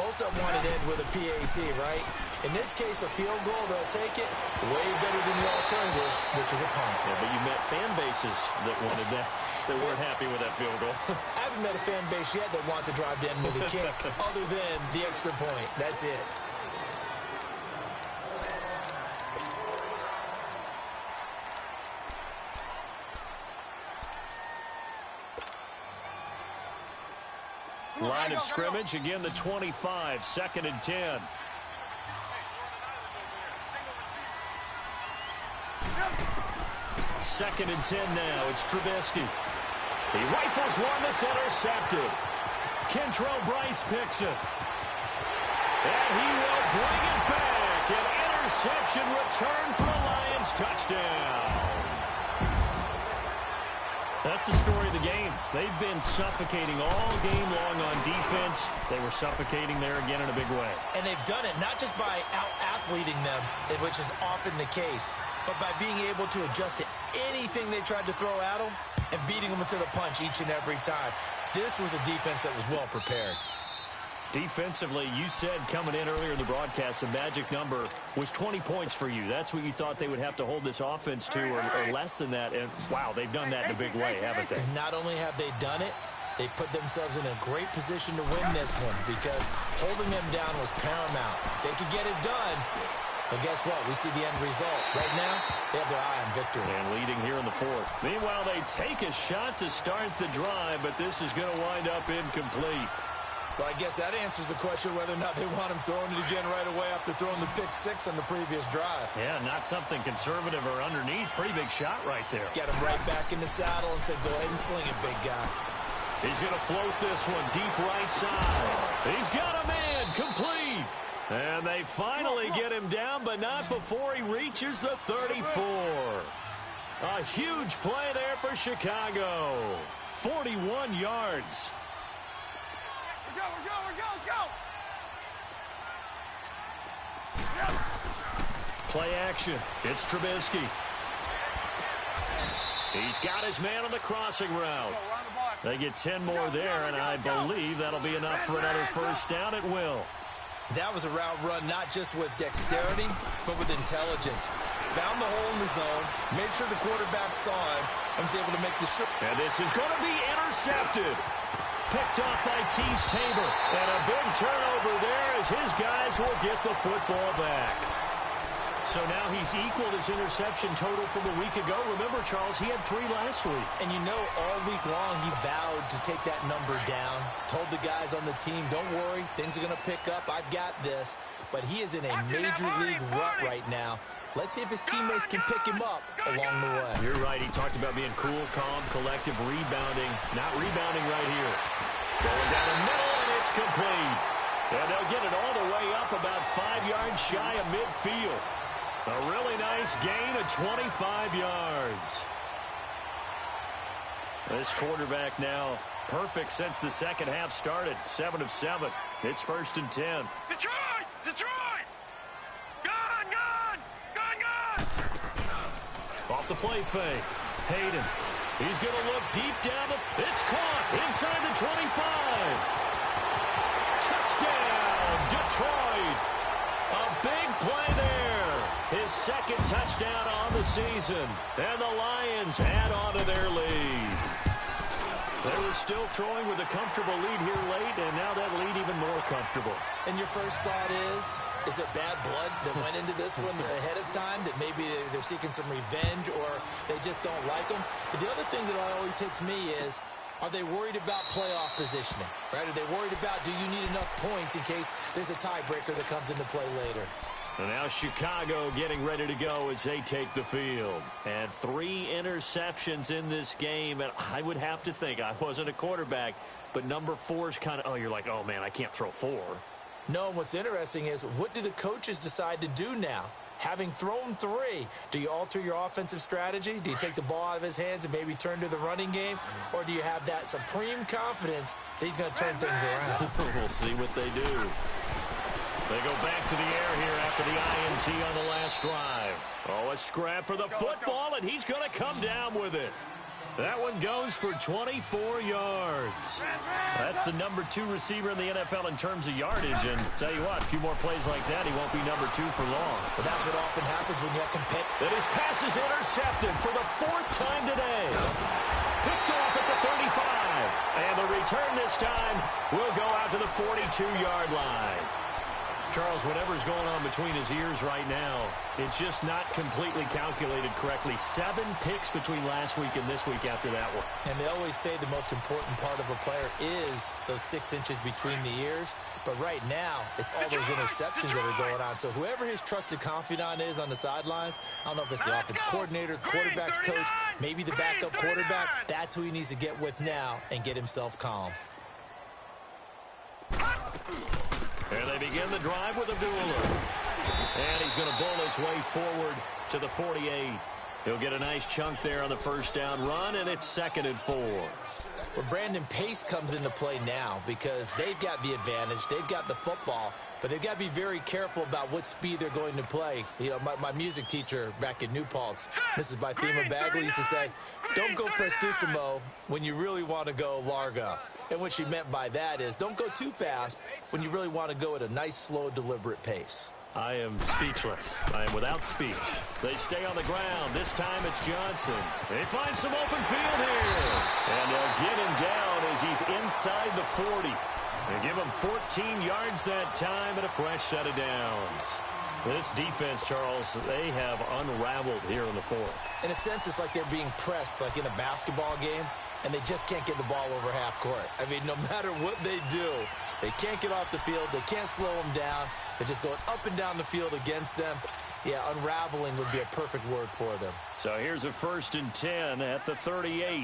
[SPEAKER 3] Most of them want to end with a PAT, right? In this case, a field goal, they'll take it way better than the alternative, which is a punt.
[SPEAKER 1] Yeah, but you met fan bases that wanted that, that weren't happy with that field goal.
[SPEAKER 3] I haven't met a fan base yet that wants to drive to end with a kick other than the extra point. That's it.
[SPEAKER 1] Line of scrimmage, again the 25, 2nd and 10. Second and 10 now. It's Trubisky. He rifles one that's intercepted. Kentrell Brice picks it. And he will bring it back. An interception return for a Lions touchdown. That's the story of the game. They've been suffocating all game long on defense. They were suffocating there again in a big way.
[SPEAKER 3] And they've done it not just by out-athleting them, which is often the case, but by being able to adjust to anything they tried to throw at them and beating them to the punch each and every time. This was a defense that was well prepared.
[SPEAKER 1] Defensively, you said coming in earlier in the broadcast, the magic number was 20 points for you. That's what you thought they would have to hold this offense to, or less than that. And, wow, they've done that in a big way, haven't they?
[SPEAKER 3] Not only have they done it, they put themselves in a great position to win this one, because holding them down was paramount. If they could get it done, well, guess what? We see the end result. Right now, they have their eye on victory.
[SPEAKER 1] And leading here in the 4th. Meanwhile, they take a shot to start the drive, but this is going to wind up incomplete.
[SPEAKER 3] Well, I guess that answers the question whether or not they want him throwing it again right away after throwing the pick 6 on the previous drive.
[SPEAKER 1] Yeah, not something conservative or underneath. Pretty big shot right there.
[SPEAKER 3] Get him right back in the saddle and say, go ahead and sling it, big guy.
[SPEAKER 1] He's going to float this one deep right side. He's got a man, complete. And they finally get him down, but not before he reaches the 34. A huge play there for Chicago. 41 yards. Play action. It's Trubisky. He's got his man on the crossing route. They get 10 more there, and I believe that'll be enough for another first down at will.
[SPEAKER 3] That was a route run not just with dexterity, but with intelligence. Found the hole in the zone, made sure the quarterback saw him, and was able to make the shot.
[SPEAKER 1] And this is going to be intercepted. Picked off by Tease Tabor. And a big turnover there as his guys will get the football back. So now he's equaled his interception total from a week ago. Remember, Charles, he had 3 last week.
[SPEAKER 3] And you know, all week long he vowed to take that number down. Told the guys on the team, don't worry, things are going to pick up. I've got this. But he is in a major league rut right now. Let's see if his teammates can pick him up along the way.
[SPEAKER 1] You're right. He talked about being cool, calm, collective, rebounding. Not rebounding right here. Going down the middle, and it's complete. And they'll get it all the way up about 5 yards shy of midfield. A really nice gain of 25 yards. This quarterback now perfect since the second half started. 7 of 7. It's 1st and 10.
[SPEAKER 2] Detroit! Detroit! Gone! Gone! Gone! Gone!
[SPEAKER 1] Off the play fake. Hayden. He's going to look deep down. It's caught inside the 25. Touchdown, Detroit. A big play there. His second touchdown on the season. And the Lions add on to their lead. They were still throwing with a comfortable lead here late, and now that lead even more comfortable.
[SPEAKER 3] And your first thought is it bad blood that went into this one ahead of time, that maybe they're seeking some revenge or they just don't like them? But the other thing that always hits me is, are they worried about playoff positioning? Right? Are they worried about, do you need enough points in case there's a tiebreaker that comes into play later?
[SPEAKER 1] And now Chicago getting ready to go as they take the field. And 3 interceptions in this game. And I would have to think, I wasn't a quarterback, but number 4 is kind of, oh, you're like, oh, man, I can't throw 4.
[SPEAKER 3] No, what's interesting is, what do the coaches decide to do now? Having thrown 3, do you alter your offensive strategy? Do you take the ball out of his hands and maybe turn to the running game? Or do you have that supreme confidence that he's going to turn things around?
[SPEAKER 1] We'll see what they do. They go back to the air here after the INT on the last drive. Oh, a scrap for the football, and he's going to come down with it. That one goes for 24 yards. That's the number 2 receiver in the NFL in terms of yardage. And tell you what, a few more plays like that, he won't be number 2 for long.
[SPEAKER 3] But that's what often happens when you have
[SPEAKER 1] And his pass is intercepted for the 4th time today. Picked off at the 35. And the return this time will go out to the 42-yard line. Charles, whatever's going on between his ears right now, it's just not completely calculated correctly. 7 picks between last week and this week after that one.
[SPEAKER 3] And they always say the most important part of a player is those 6 inches between the ears. But right now, it's all those interceptions that are going on. So whoever his trusted confidant is on the sidelines, I don't know if it's the offense coordinator, the quarterback's coach, maybe the backup quarterback, that's who he needs to get with now and get himself calm.
[SPEAKER 1] And they begin the drive with Abdullah. And he's going to bull his way forward to the 48. He'll get a nice chunk there on the first down run, and it's 2nd and 4.
[SPEAKER 3] Well, Brandon, pace comes into play now because they've got the advantage. They've got the football, but they've got to be very careful about what speed they're going to play. You know, my music teacher back in New Paltz, Mrs. Bythema Bagley, used to say, don't go prestissimo when you really want to go largo. And what she meant by that is, don't go too fast when you really want to go at a nice, slow, deliberate pace.
[SPEAKER 1] I am speechless. I am without speech. They stay on the ground. This time it's Johnson. They find some open field here. And they'll get him down as he's inside the 40. They give him 14 yards that time and a fresh set of downs. This defense, Charles, they have unraveled here in the 4th.
[SPEAKER 3] In a sense, it's like they're being pressed like in a basketball game, and they just can't get the ball over half court. I mean, no matter what they do, they can't get off the field. They can't slow them down. They're just going up and down the field against them. Yeah, unraveling would be a perfect word for them.
[SPEAKER 1] So here's a 1st and 10 at the 38.
[SPEAKER 2] All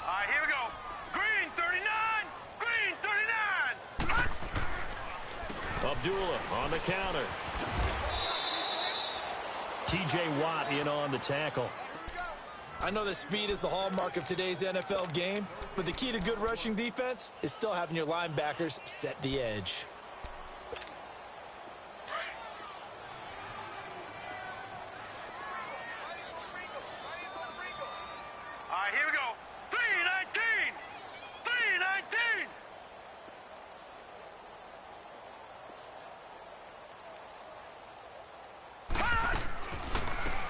[SPEAKER 2] right, here we go. Green 39. Green 39.
[SPEAKER 1] Abdullah on the counter. T.J. Watt in on the tackle.
[SPEAKER 3] I know that speed is the hallmark of today's NFL game, but the key to good rushing defense is still having your linebackers set the edge.
[SPEAKER 2] All right, here we go. 319. 319.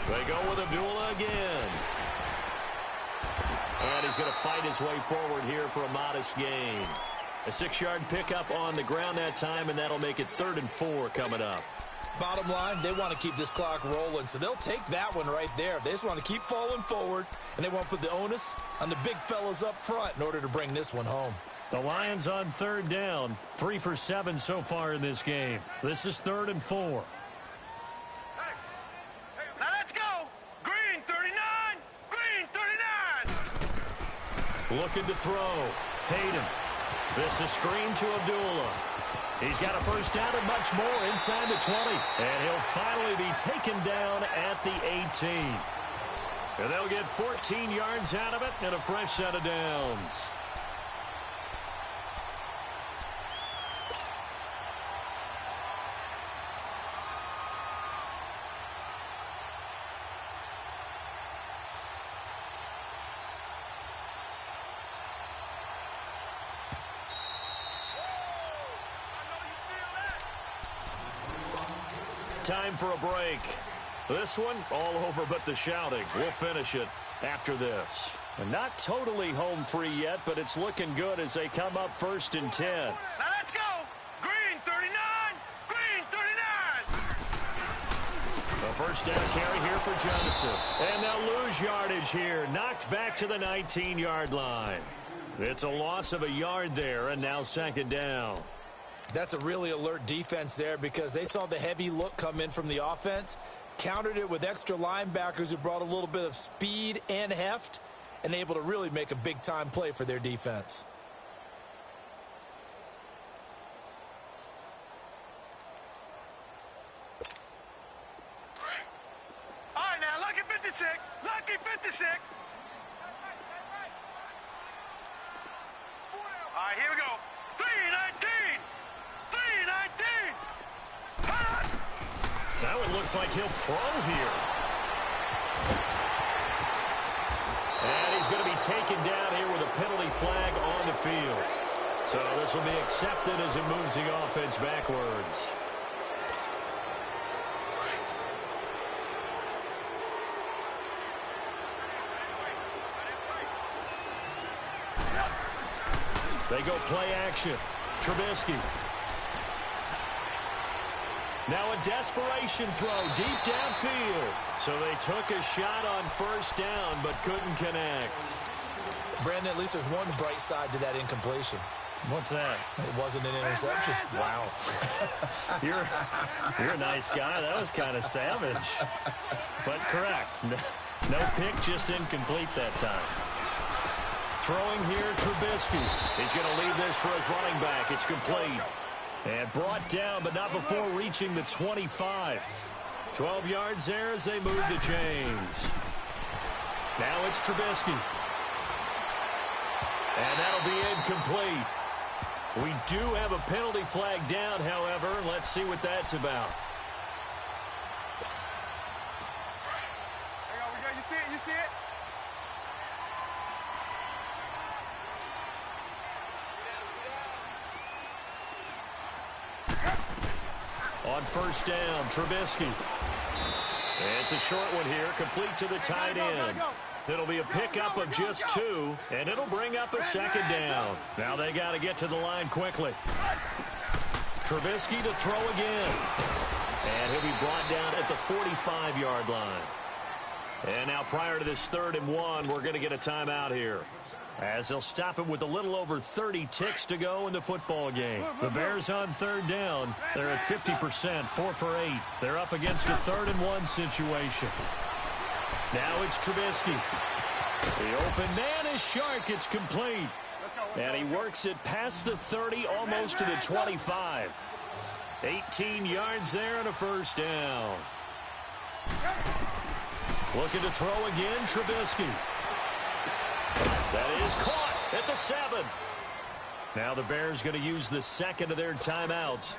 [SPEAKER 1] They go with Abdullah again. And he's going to fight his way forward here for a modest gain. A 6-yard pickup on the ground that time, and that'll make it 3rd and 4 coming up.
[SPEAKER 3] Bottom line, they want to keep this clock rolling, so they'll take that one right there. They just want to keep falling forward, and they want to put the onus on the big fellas up front in order to bring this one home.
[SPEAKER 1] The Lions on 3rd down, 3 for 7 so far in this game. This is 3rd and 4.
[SPEAKER 2] Now let's go. Green 39. Green 39.
[SPEAKER 1] Looking to throw. Hayden. This is screen to Abdullah. He's got a first down and much more inside the 20. And he'll finally be taken down at the 18. And they'll get 14 yards out of it and a fresh set of downs. Time for a break. This one all over but the shouting. We'll finish it after this. And not totally home free yet, but it's looking good as they come up 1st and 10.
[SPEAKER 2] Now let's go. Green 39. Green 39.
[SPEAKER 1] A first down carry here for Johnson. And they'll lose yardage here. Knocked back to the 19-yard line. It's a loss of a yard there, and now 2nd down.
[SPEAKER 3] That's a really alert defense there because they saw the heavy look come in from the offense, countered it with extra linebackers who brought a little bit of speed and heft, and able to really make a big-time play for their defense.
[SPEAKER 2] All right, now, lucky 56. Lucky 56. All right, here we go. 319. 319.
[SPEAKER 1] That one looks like he'll throw here. And he's going to be taken down here with a penalty flag on the field. So this will be accepted as it moves the offense backwards. They go play action. Trubisky. Now a desperation throw deep downfield. So they took a shot on 1st down but couldn't connect.
[SPEAKER 3] Brandon, at least there's one bright side to that incompletion.
[SPEAKER 1] What's that?
[SPEAKER 3] It wasn't an interception.
[SPEAKER 1] Wow. You're a nice guy. That was kind of savage. But correct. No pick, just incomplete that time. Throwing here, Trubisky. He's going to leave this for his running back. It's complete. And brought down, but not before reaching the 25. 12 yards there as they move the chains. Now it's Trubisky. And that'll be incomplete. We do have a penalty flag down, however. Let's see what that's about.
[SPEAKER 2] There we go. You see it? You see it?
[SPEAKER 1] On 1st down, Trubisky. It's a short one here, complete to the tight end. It'll be a pickup of just 2, and it'll bring up a 2nd down. Now they got to get to the line quickly. Trubisky to throw again. And he'll be brought down at the 45-yard line. And now prior to this 3rd and 1, we're going to get a timeout here, as they'll stop him with a little over 30 ticks to go in the football game. The Bears on 3rd down. They're at 50%, 4 for 8. They're up against a 3rd and 1 situation. Now it's Trubisky. The open man is Shark. It's complete. And he works it past the 30, almost to the 25. 18 yards there and a 1st down. Looking to throw again, Trubisky. That is caught at the 7. Now the Bears going to use the 2nd of their timeouts,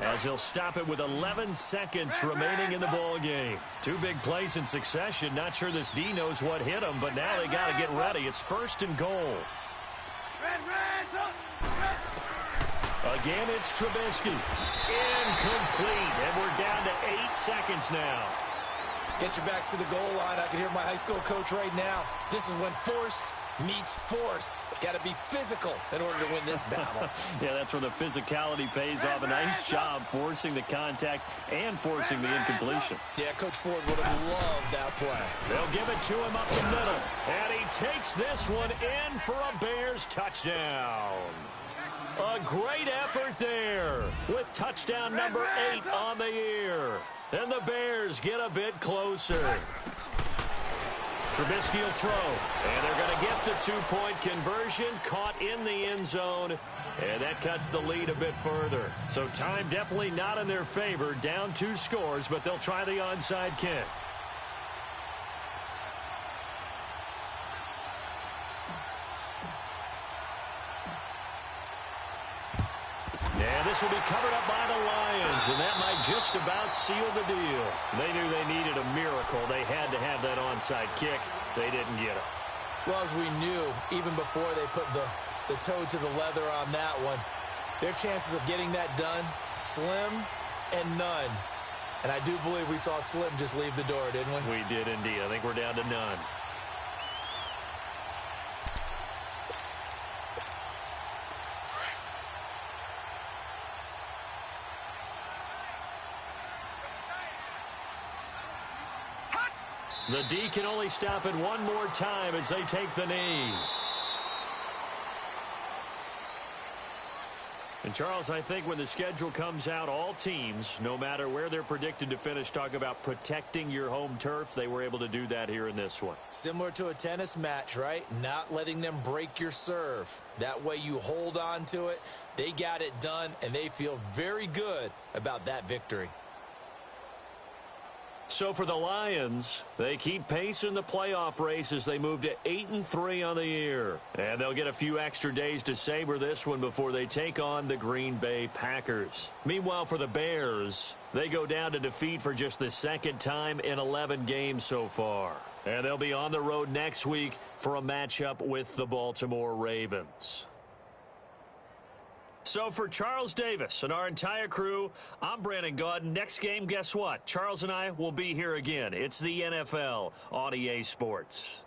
[SPEAKER 1] as he'll stop it with 11 seconds remaining in the ball game. 2 big plays in succession. Not sure this D knows what hit him, but now they got to get ready. It's 1st and goal. Again, it's Trubisky. Incomplete, and we're down to 8 seconds now.
[SPEAKER 3] Get your backs to the goal line. I can hear my high school coach right now. This is when force meets force. Got to be physical in order to win this battle.
[SPEAKER 1] Yeah, that's where the physicality pays off. A nice job forcing the contact and forcing the incompletion.
[SPEAKER 3] Yeah, Coach Ford would have loved that play.
[SPEAKER 1] They'll give it to him up the middle. And he takes this one in for a Bears touchdown. A great effort there with touchdown number 8 on the year. And the Bears get a bit closer. Trubisky will throw, and they're going to get the two-point conversion, caught in the end zone, and that cuts the lead a bit further. So time definitely not in their favor, down 2 scores, but they'll try the onside kick. And this will be covered up by the Lions, and that might just about seal the deal. They knew they needed a miracle. They had to have that onside kick. They didn't get it.
[SPEAKER 3] Well, as we knew, even before they put the toe to the leather on that one, their chances of getting that done, slim and none. And I do believe we saw Slim just leave the door, didn't we?
[SPEAKER 1] We did indeed. I think we're down to none. The D can only stop it one more time as they take the knee. And, Charles, I think when the schedule comes out, all teams, no matter where they're predicted to finish, talk about protecting your home turf. They were able to do that here in this one.
[SPEAKER 3] Similar to a tennis match, right? Not letting them break your serve. That way you hold on to it. They got it done, and they feel very good about that victory.
[SPEAKER 1] So for the Lions, they keep pace in the playoff race as they move to 8-3 on the year. And they'll get a few extra days to savor this one before they take on the Green Bay Packers. Meanwhile, for the Bears, they go down to defeat for just the second time in 11 games so far. And they'll be on the road next week for a matchup with the Baltimore Ravens. So for Charles Davis and our entire crew, I'm Brandon Gaudin. Next game, guess what? Charles and I will be here again. It's the NFL on EA Sports.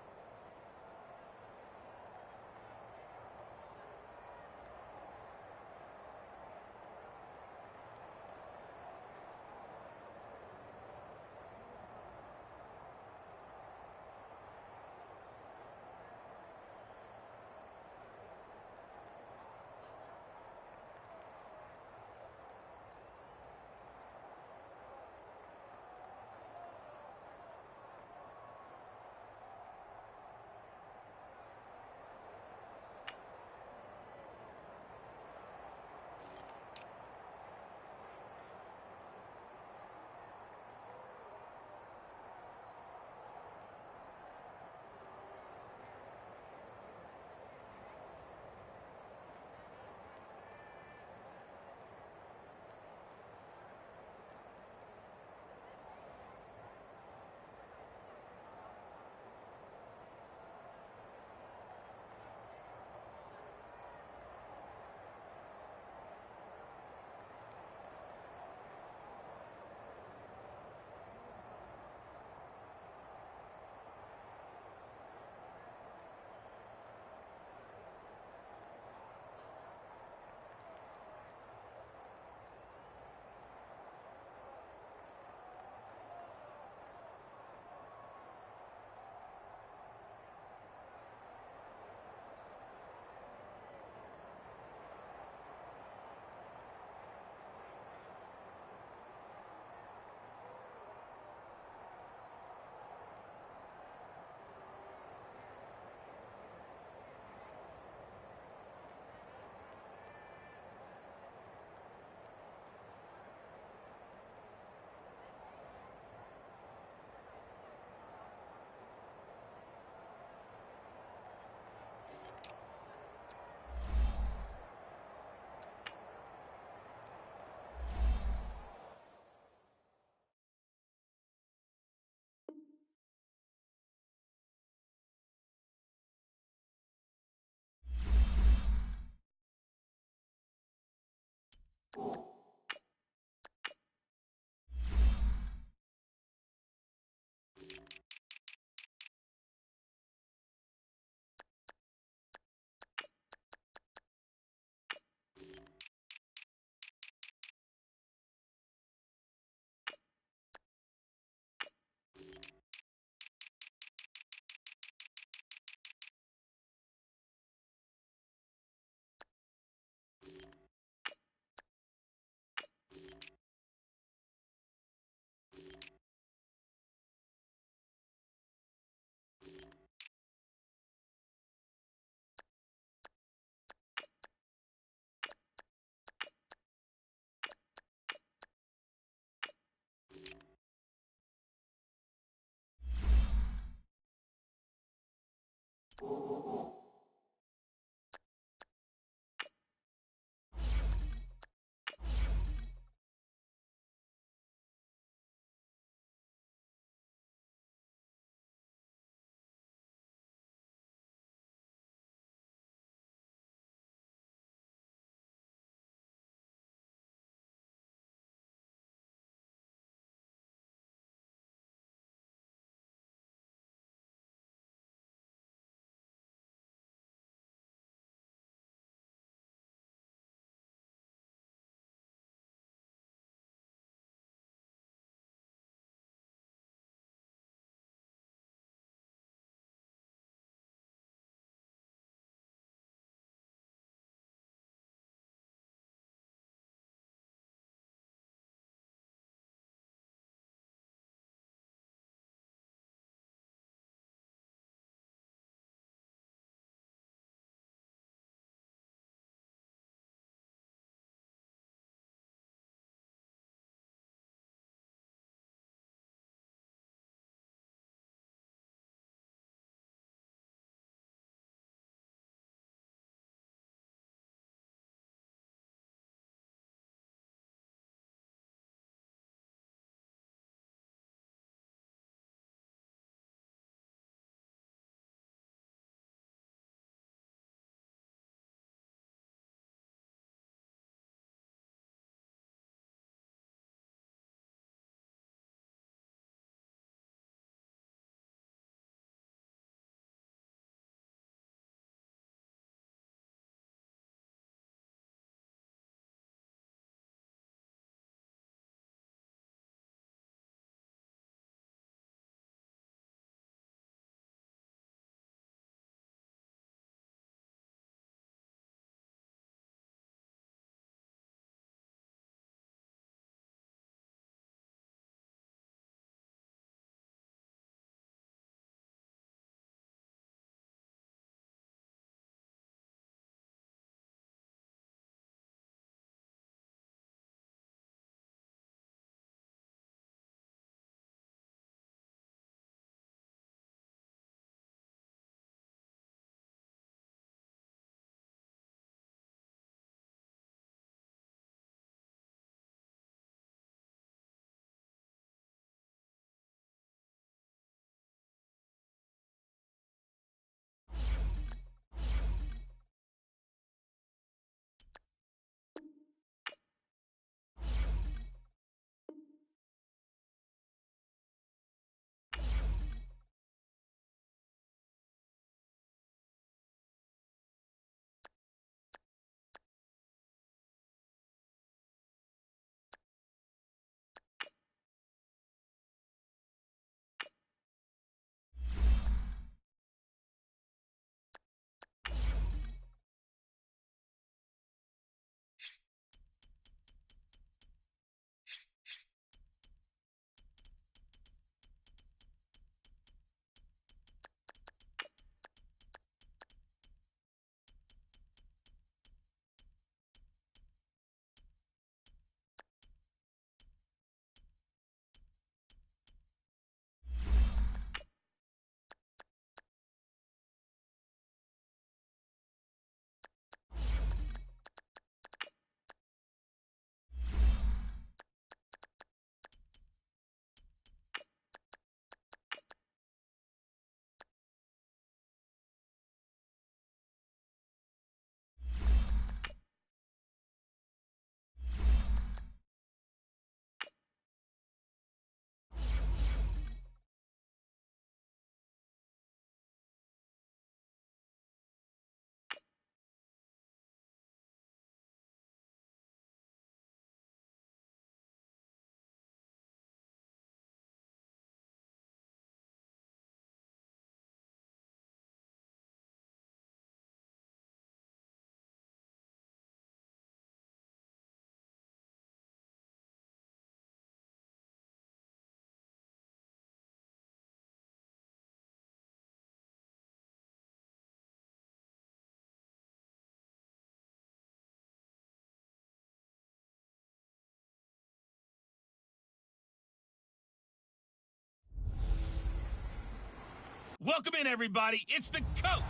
[SPEAKER 2] Welcome in, everybody. It's the coach,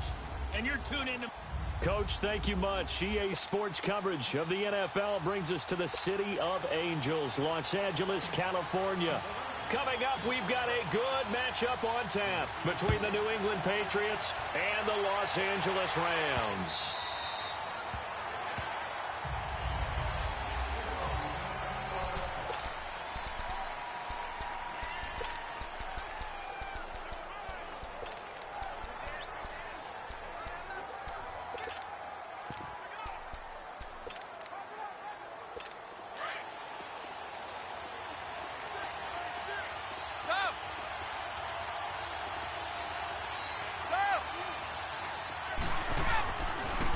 [SPEAKER 2] and you're tuned in to...
[SPEAKER 1] Coach, thank you much. EA Sports coverage of the NFL brings us to the City of Angels, Los Angeles, California. Coming up, we've got a good matchup on tap between the New England Patriots and the Los Angeles Rams.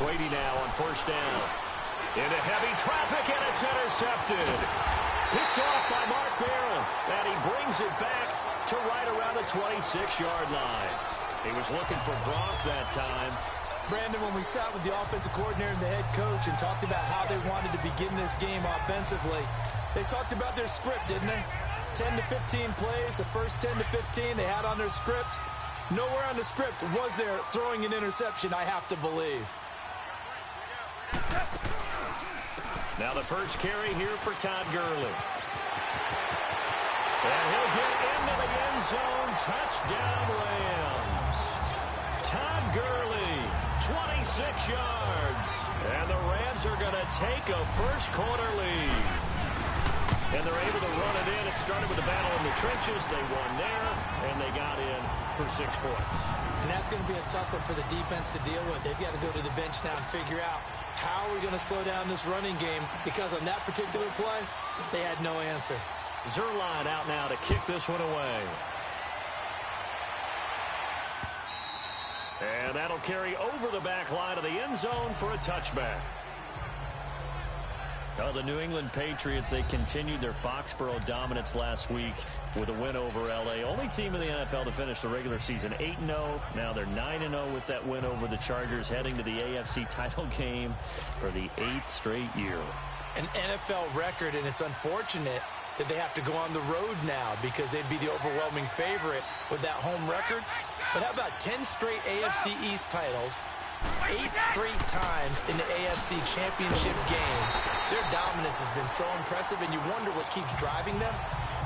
[SPEAKER 1] Brady now on first down. Into heavy traffic, and it's intercepted. Picked off by Mark Barron, and he brings it back to right around the 26-yard line. He was looking for Gronk that time.
[SPEAKER 3] Brandon, when we sat with the offensive coordinator and the head coach and talked about how they wanted to begin this game offensively, they talked about their script, didn't they? 10 to 15 plays, the first 10 to 15 they had on their script. Nowhere on the script was there throwing an interception, I have to believe.
[SPEAKER 1] Now the first carry here for Todd Gurley. And he'll get into the end zone. Touchdown, Rams. Todd Gurley, 26 yards. And the Rams are going to take a first quarter lead. And they're able to run it in. It started with a battle in the trenches. They won there, and they got in for 6 points.
[SPEAKER 3] And that's going to be a tough one for the defense to deal with. They've got to go to the bench now and figure out how are we going to slow down this running game, because on that particular play, they had no answer.
[SPEAKER 1] Zuerlein out now to kick this one away. And that'll carry over the back line of the end zone for a touchback. The New England Patriots, they continued their Foxborough dominance last week with a win over L.A. Only team in the NFL to finish the regular season 8-0. Now they're 9-0 with that win over the Chargers, heading to the AFC title game for the 8th straight year.
[SPEAKER 3] An NFL record, and it's unfortunate that they have to go on the road now because they'd be the overwhelming favorite with that home record. But how about 10 straight AFC East titles, 8 straight times in the AFC Championship game? Their dominance has been so impressive, and you wonder what keeps driving them.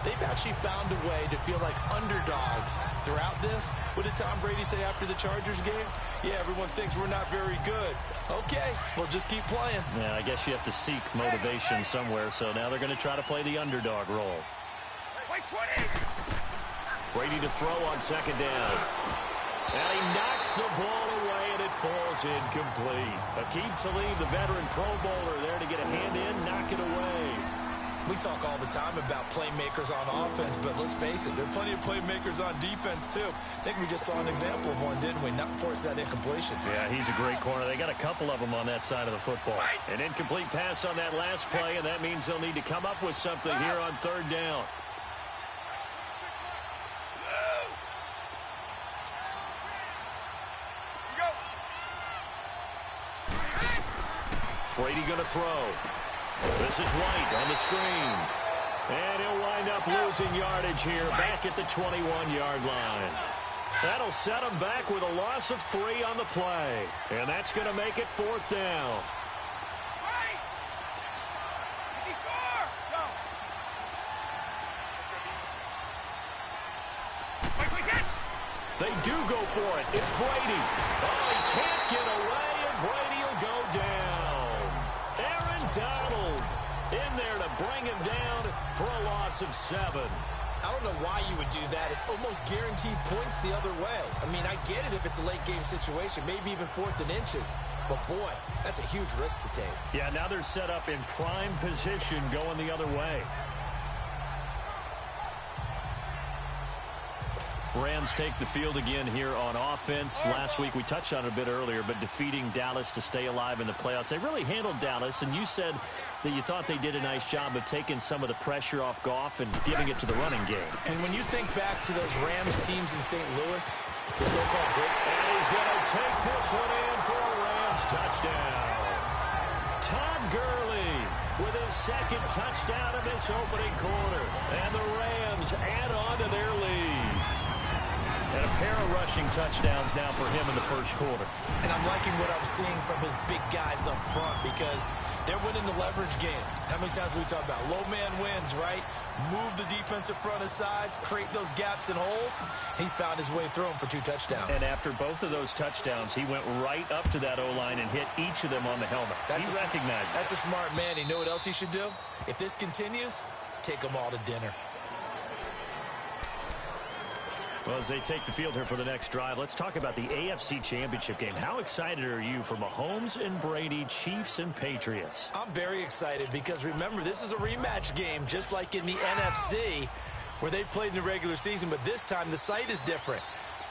[SPEAKER 3] They've actually found a way to feel like underdogs throughout this. What did Tom Brady say after the Chargers game? Yeah, everyone thinks we're not very good. Okay, we'll just keep playing.
[SPEAKER 1] Yeah, I guess you have to seek motivation somewhere, so now they're going to try to play the underdog role. Brady to throw on second down. And he knocks the ball away, and it falls incomplete. Aqib Talib, the veteran Pro Bowler, there to get a hand in, knock it away.
[SPEAKER 3] We talk all the time about playmakers on offense, but let's face it, there are plenty of playmakers on defense, too. I think we just saw an example of one, didn't we? Not force that incompletion.
[SPEAKER 1] Yeah, he's a great corner. They got a couple of them on that side of the football. An incomplete pass on that last play, and that means they'll need to come up with something here on third down. Brady going to throw. This is White on the screen. And he'll wind up losing yardage here back at the 21-yard line. That'll set him back with a loss of 3 on the play. And that's going to make it 4th down. They do go for it. It's Brady. Oh, he can't get away, and Brady will go down. Aaron Donald in there to bring him down for a loss of 7.
[SPEAKER 3] I don't know why you would do that. It's almost guaranteed points the other way. I mean, I get it if it's a late-game situation, maybe even 4th and inches. But, boy, that's a huge risk to take.
[SPEAKER 1] Yeah, now they're set up in prime position going the other way. Rams take the field again here on offense. Last week we touched on it a bit earlier, but defeating Dallas to stay alive in the playoffs. They really handled Dallas, and you said that you thought they did a nice job of taking some of the pressure off Goff and giving it to the running game.
[SPEAKER 3] And when you think back to those Rams teams in St. Louis, the so-called great...
[SPEAKER 1] And he's going to take this one in for a Rams touchdown. Todd Gurley with his 2nd touchdown of this opening quarter. And the Rams add on to their lead. And a pair of rushing touchdowns now for him in the first quarter.
[SPEAKER 3] And I'm liking what I'm seeing from his big guys up front because they're winning the leverage game. How many times we talk about low man wins, right? Move the defensive front aside, create those gaps and holes. He's found his way through them for 2 touchdowns.
[SPEAKER 1] And after both of those touchdowns, he went right up to that O-line and hit each of them on the helmet. He recognized it.
[SPEAKER 3] That's a smart man. You know what else he should do? If this continues, take them all to dinner.
[SPEAKER 1] Well, as they take the field here for the next drive, let's talk about the AFC Championship game. How excited are you for Mahomes and Brady, Chiefs and Patriots?
[SPEAKER 3] I'm very excited because, remember, this is a rematch game, just like in the NFC, where they played in the regular season, but this time the site is different.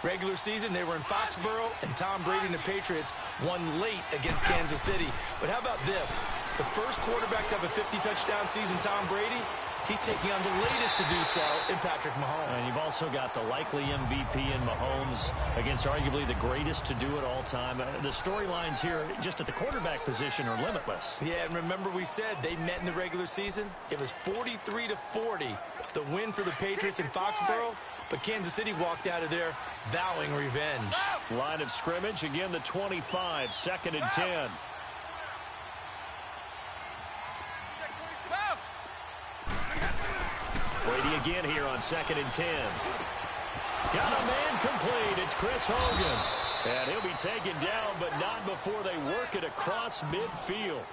[SPEAKER 3] Regular season, they were in Foxborough, and Tom Brady and the Patriots won late against Kansas City. But how about this? The first quarterback to have a 50-touchdown season, Tom Brady, he's taking on the latest to do so in Patrick Mahomes.
[SPEAKER 1] And you've also got the likely MVP in Mahomes against arguably the greatest to do it all time. The storylines here just at the quarterback position are limitless.
[SPEAKER 3] Yeah, and remember we said they met in the regular season? It was 43-40, the win for the Patriots in Foxborough, but Kansas City walked out of there vowing revenge.
[SPEAKER 1] Line of scrimmage, again the 25, 2nd and 10. Brady again here on 2nd and 10. Got a man complete. It's Chris Hogan. And he'll be taken down, but not before they work it across midfield.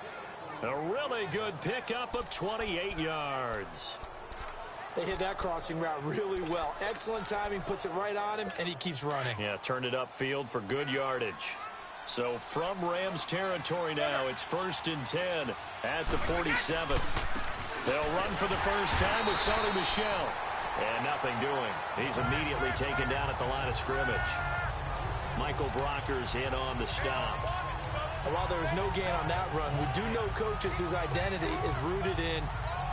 [SPEAKER 1] A really good pickup of 28 yards.
[SPEAKER 3] They hit that crossing route really well. Excellent timing, puts it right on him, and he keeps running.
[SPEAKER 1] Yeah, turned it upfield for good yardage. So from Rams territory now, it's 1st and 10 at the 47. They'll run for the first time with Sony Michel. And nothing doing. He's immediately taken down at the line of scrimmage. Michael Brockers in on the stop.
[SPEAKER 3] While there was no gain on that run, we do know coaches whose identity is rooted in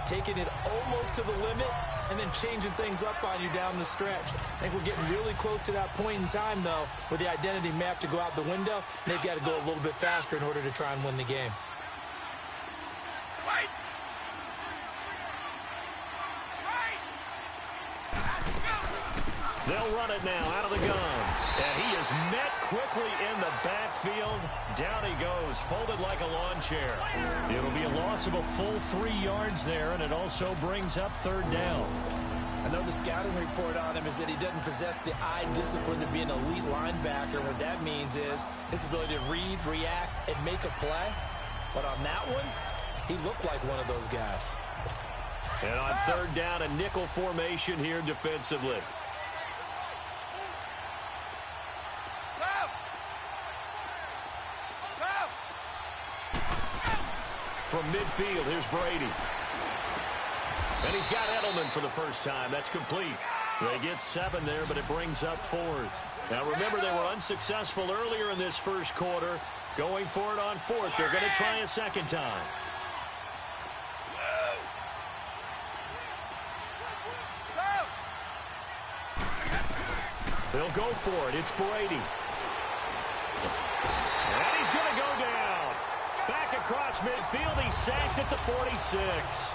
[SPEAKER 3] taking it almost to the limit and then changing things up on you down the stretch. I think we're getting really close to that point in time, though, where the identity map to go out the window, and they've got to go a little bit faster in order to try and win the game.
[SPEAKER 1] They'll run it now out of the gun. And he is met quickly in the backfield. Down he goes, folded like a lawn chair. It'll be a loss of a full 3 yards there, and it also brings up 3rd down.
[SPEAKER 3] I know the scouting report on him is that he doesn't possess the eye discipline to be an elite linebacker. What that means is his ability to read, react, and make a play. But on that one, he looked like one of those guys.
[SPEAKER 1] And on 3rd down, a nickel formation here defensively. From midfield, here's Brady. And he's got Edelman for the first time. That's complete. They get 7 there, but it brings up 4th. Now, remember, they were unsuccessful earlier in this first quarter. Going for it on 4th. They're going to try a second time. They'll go for it. It's Brady. And he's going to go down. Back across midfield. He's sacked at the 46.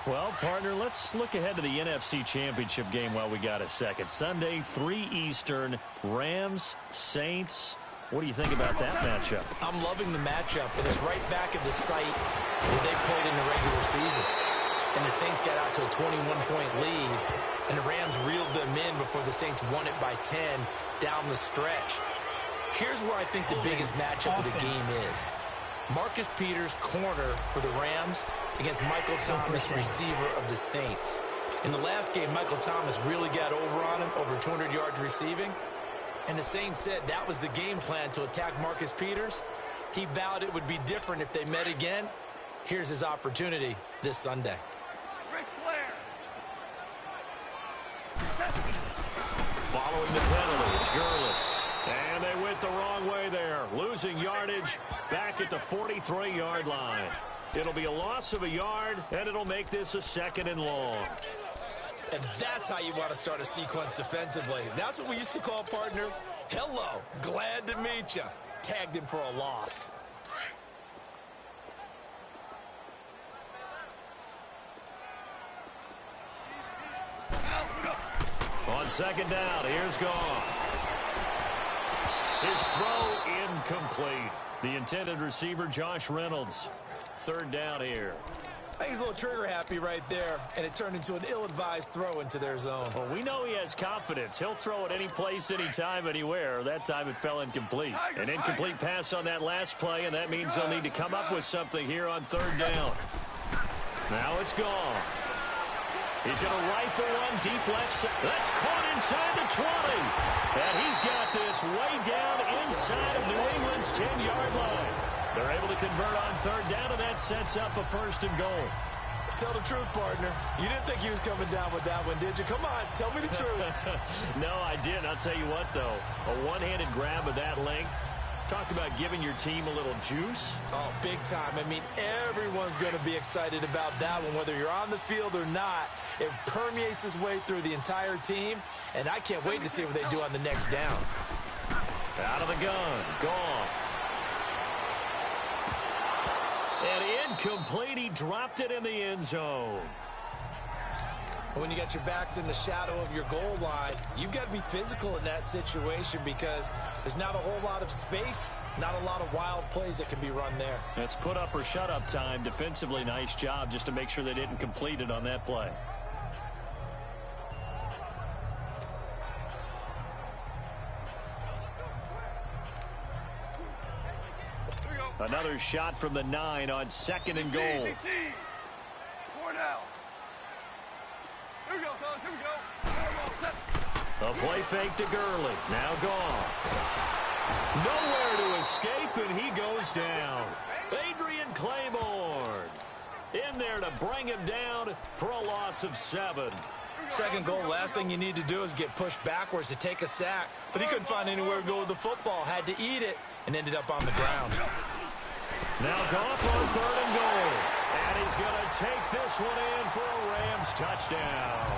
[SPEAKER 1] Well, partner, let's look ahead to the NFC Championship game while we got a second. Sunday, 3 Eastern, Rams, Saints. What do you think about that matchup?
[SPEAKER 3] I'm loving the matchup, and it's right back at the site where they played in the regular season. And the Saints got out to a 21-point lead, and the Rams reeled them in before the Saints won it by 10 down the stretch. Here's where I think the biggest matchup of the game is. Marcus Peters, corner for the Rams, against Michael Thomas, receiver of the Saints. In the last game, Michael Thomas really got over on him, over 200 yards receiving. And the Saints said that was the game plan, to attack Marcus Peters. He vowed it would be different if they met again. Here's his opportunity this Sunday.
[SPEAKER 2] Ric Flair.
[SPEAKER 1] Following the penalty, it's Gurley. And they went the wrong way there. Losing yardage back at the 43-yard line. It'll be a loss of a yard, and it'll make this a 2nd and long.
[SPEAKER 3] And that's how you want to start a sequence defensively. That's what we used to call, partner, hello, glad to meet you. Tagged him for a loss.
[SPEAKER 1] On 2nd down, here's Goff. His throw incomplete. The intended receiver, Josh Reynolds. 3rd down here.
[SPEAKER 3] I think he's a little trigger happy right there, and it turned into an ill-advised throw into their zone.
[SPEAKER 1] Well, we know he has confidence. He'll throw it any place, anytime, anywhere. That time it fell incomplete. An incomplete pass on that last play, and that means they'll need to come up with something here on 3rd down. Now it's gone. He's going to rifle one deep left side. That's caught inside the 20. And he's got this way down inside of New England's 10-yard line. They're able to convert on 3rd down, and that sets up a 1st and goal.
[SPEAKER 3] Tell the truth, partner. You didn't think he was coming down with that one, did you? Come on, tell me the truth.
[SPEAKER 1] No, I didn't. I'll tell you what, though. A one-handed grab of that length. Talk about giving your team a little juice.
[SPEAKER 3] Oh, big time. I mean, everyone's going to be excited about that one, whether you're on the field or not. It permeates its way through the entire team, and I can't wait to see what they do on the next down.
[SPEAKER 1] Out of the gun. Goff. And incomplete. He dropped it in the end zone.
[SPEAKER 3] When you got your backs in the shadow of your goal line, you've got to be physical in that situation because there's not a whole lot of space, not a lot of wild plays that can be run there.
[SPEAKER 1] It's put up or shut up time. Defensively, nice job just to make sure they didn't complete it on that play. Another shot from the 9 on 2nd and goal.
[SPEAKER 2] 4 now. Here we go, fellas. Here we go.
[SPEAKER 1] A play fake to Gurley. Now gone. Nowhere to escape, and he goes down. Adrian Claiborne in there to bring him down for a loss of 7.
[SPEAKER 3] 2nd goal, last thing you need to do is get pushed backwards to take a sack. But he couldn't find anywhere to go with the football. Had to eat it and ended up on the ground.
[SPEAKER 1] Now Goff on 3rd and goal. And he's going to take this one in for a Rams touchdown.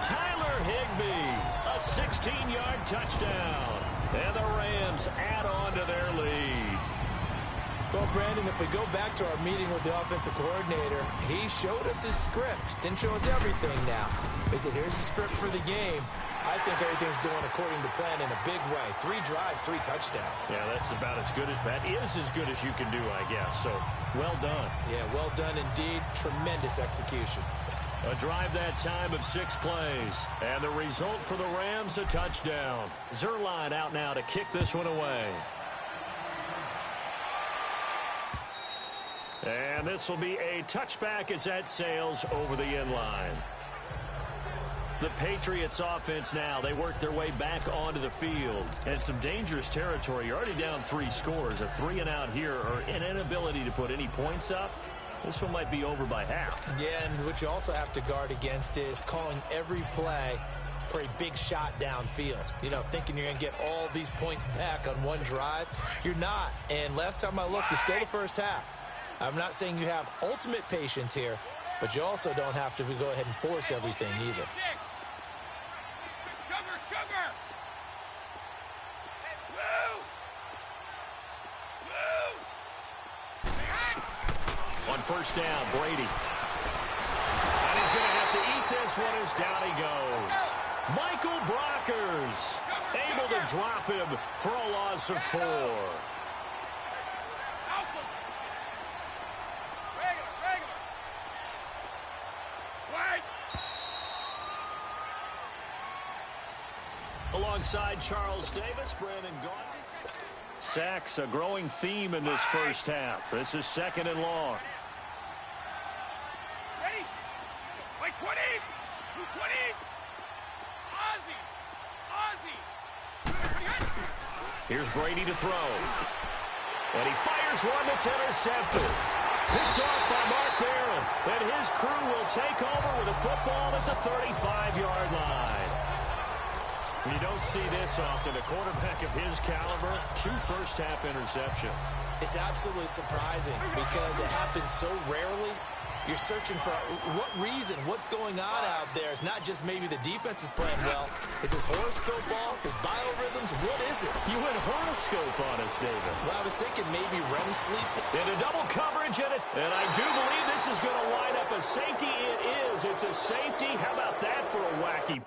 [SPEAKER 1] Tyler Higbee, a 16-yard touchdown. And the Rams add on to their lead.
[SPEAKER 3] Well, Brandon, if we go back to our meeting with the offensive coordinator, he showed us his script. Didn't show us everything now. He said, here's the script for the game. I think everything's going according to plan in a big way. 3 drives, 3 touchdowns.
[SPEAKER 1] Yeah, that's about as good as that is as good as you can do, I guess. So, well done.
[SPEAKER 3] Yeah, well done indeed. Tremendous execution.
[SPEAKER 1] A drive that time of 6 plays. And the result for the Rams, a touchdown. Zuerlein out now to kick this one away. And this will be a touchback as that sails over the end line. The Patriots offense now, they work their way back onto the field. And some dangerous territory. You're already down 3 scores. A 3 and out here, or an inability to put any points up. This one might be over by half.
[SPEAKER 3] Yeah, and what you also have to guard against is calling every play for a big shot downfield. You know, thinking you're going to get all these points back on one drive. You're not. And last time I looked, it's still the first half. I'm not saying you have ultimate patience here, but you also don't have to go ahead and force everything either.
[SPEAKER 2] Sugar!
[SPEAKER 1] On 1st down, Brady. And he's going to have to eat this one as down he goes. Michael Brockers able to drop him for a loss of 4. Alongside Charles Davis, Brandon Gaudin. Sacks, a growing theme in this first half. This is 2nd and long.
[SPEAKER 2] Ready? Like 20! 220! Ozzie!
[SPEAKER 1] Here's Brady to throw. And he fires one that's intercepted. Picked off by Mark Barron. And his crew will take over with a football at the 35-yard line. You don't see this often. A quarterback of his caliber, 2 first-half interceptions.
[SPEAKER 3] It's absolutely surprising because it happens so rarely. You're searching for what reason, what's going on out there. It's not just maybe the defense is playing well. Is his horoscope off? His biorhythms? What is it?
[SPEAKER 1] You went horoscope on us, David.
[SPEAKER 3] Well, I was thinking maybe REM sleep.
[SPEAKER 1] Into double coverage in it. And I do believe this is going to line up a safety. It is. It's a safety. How about that for a wacky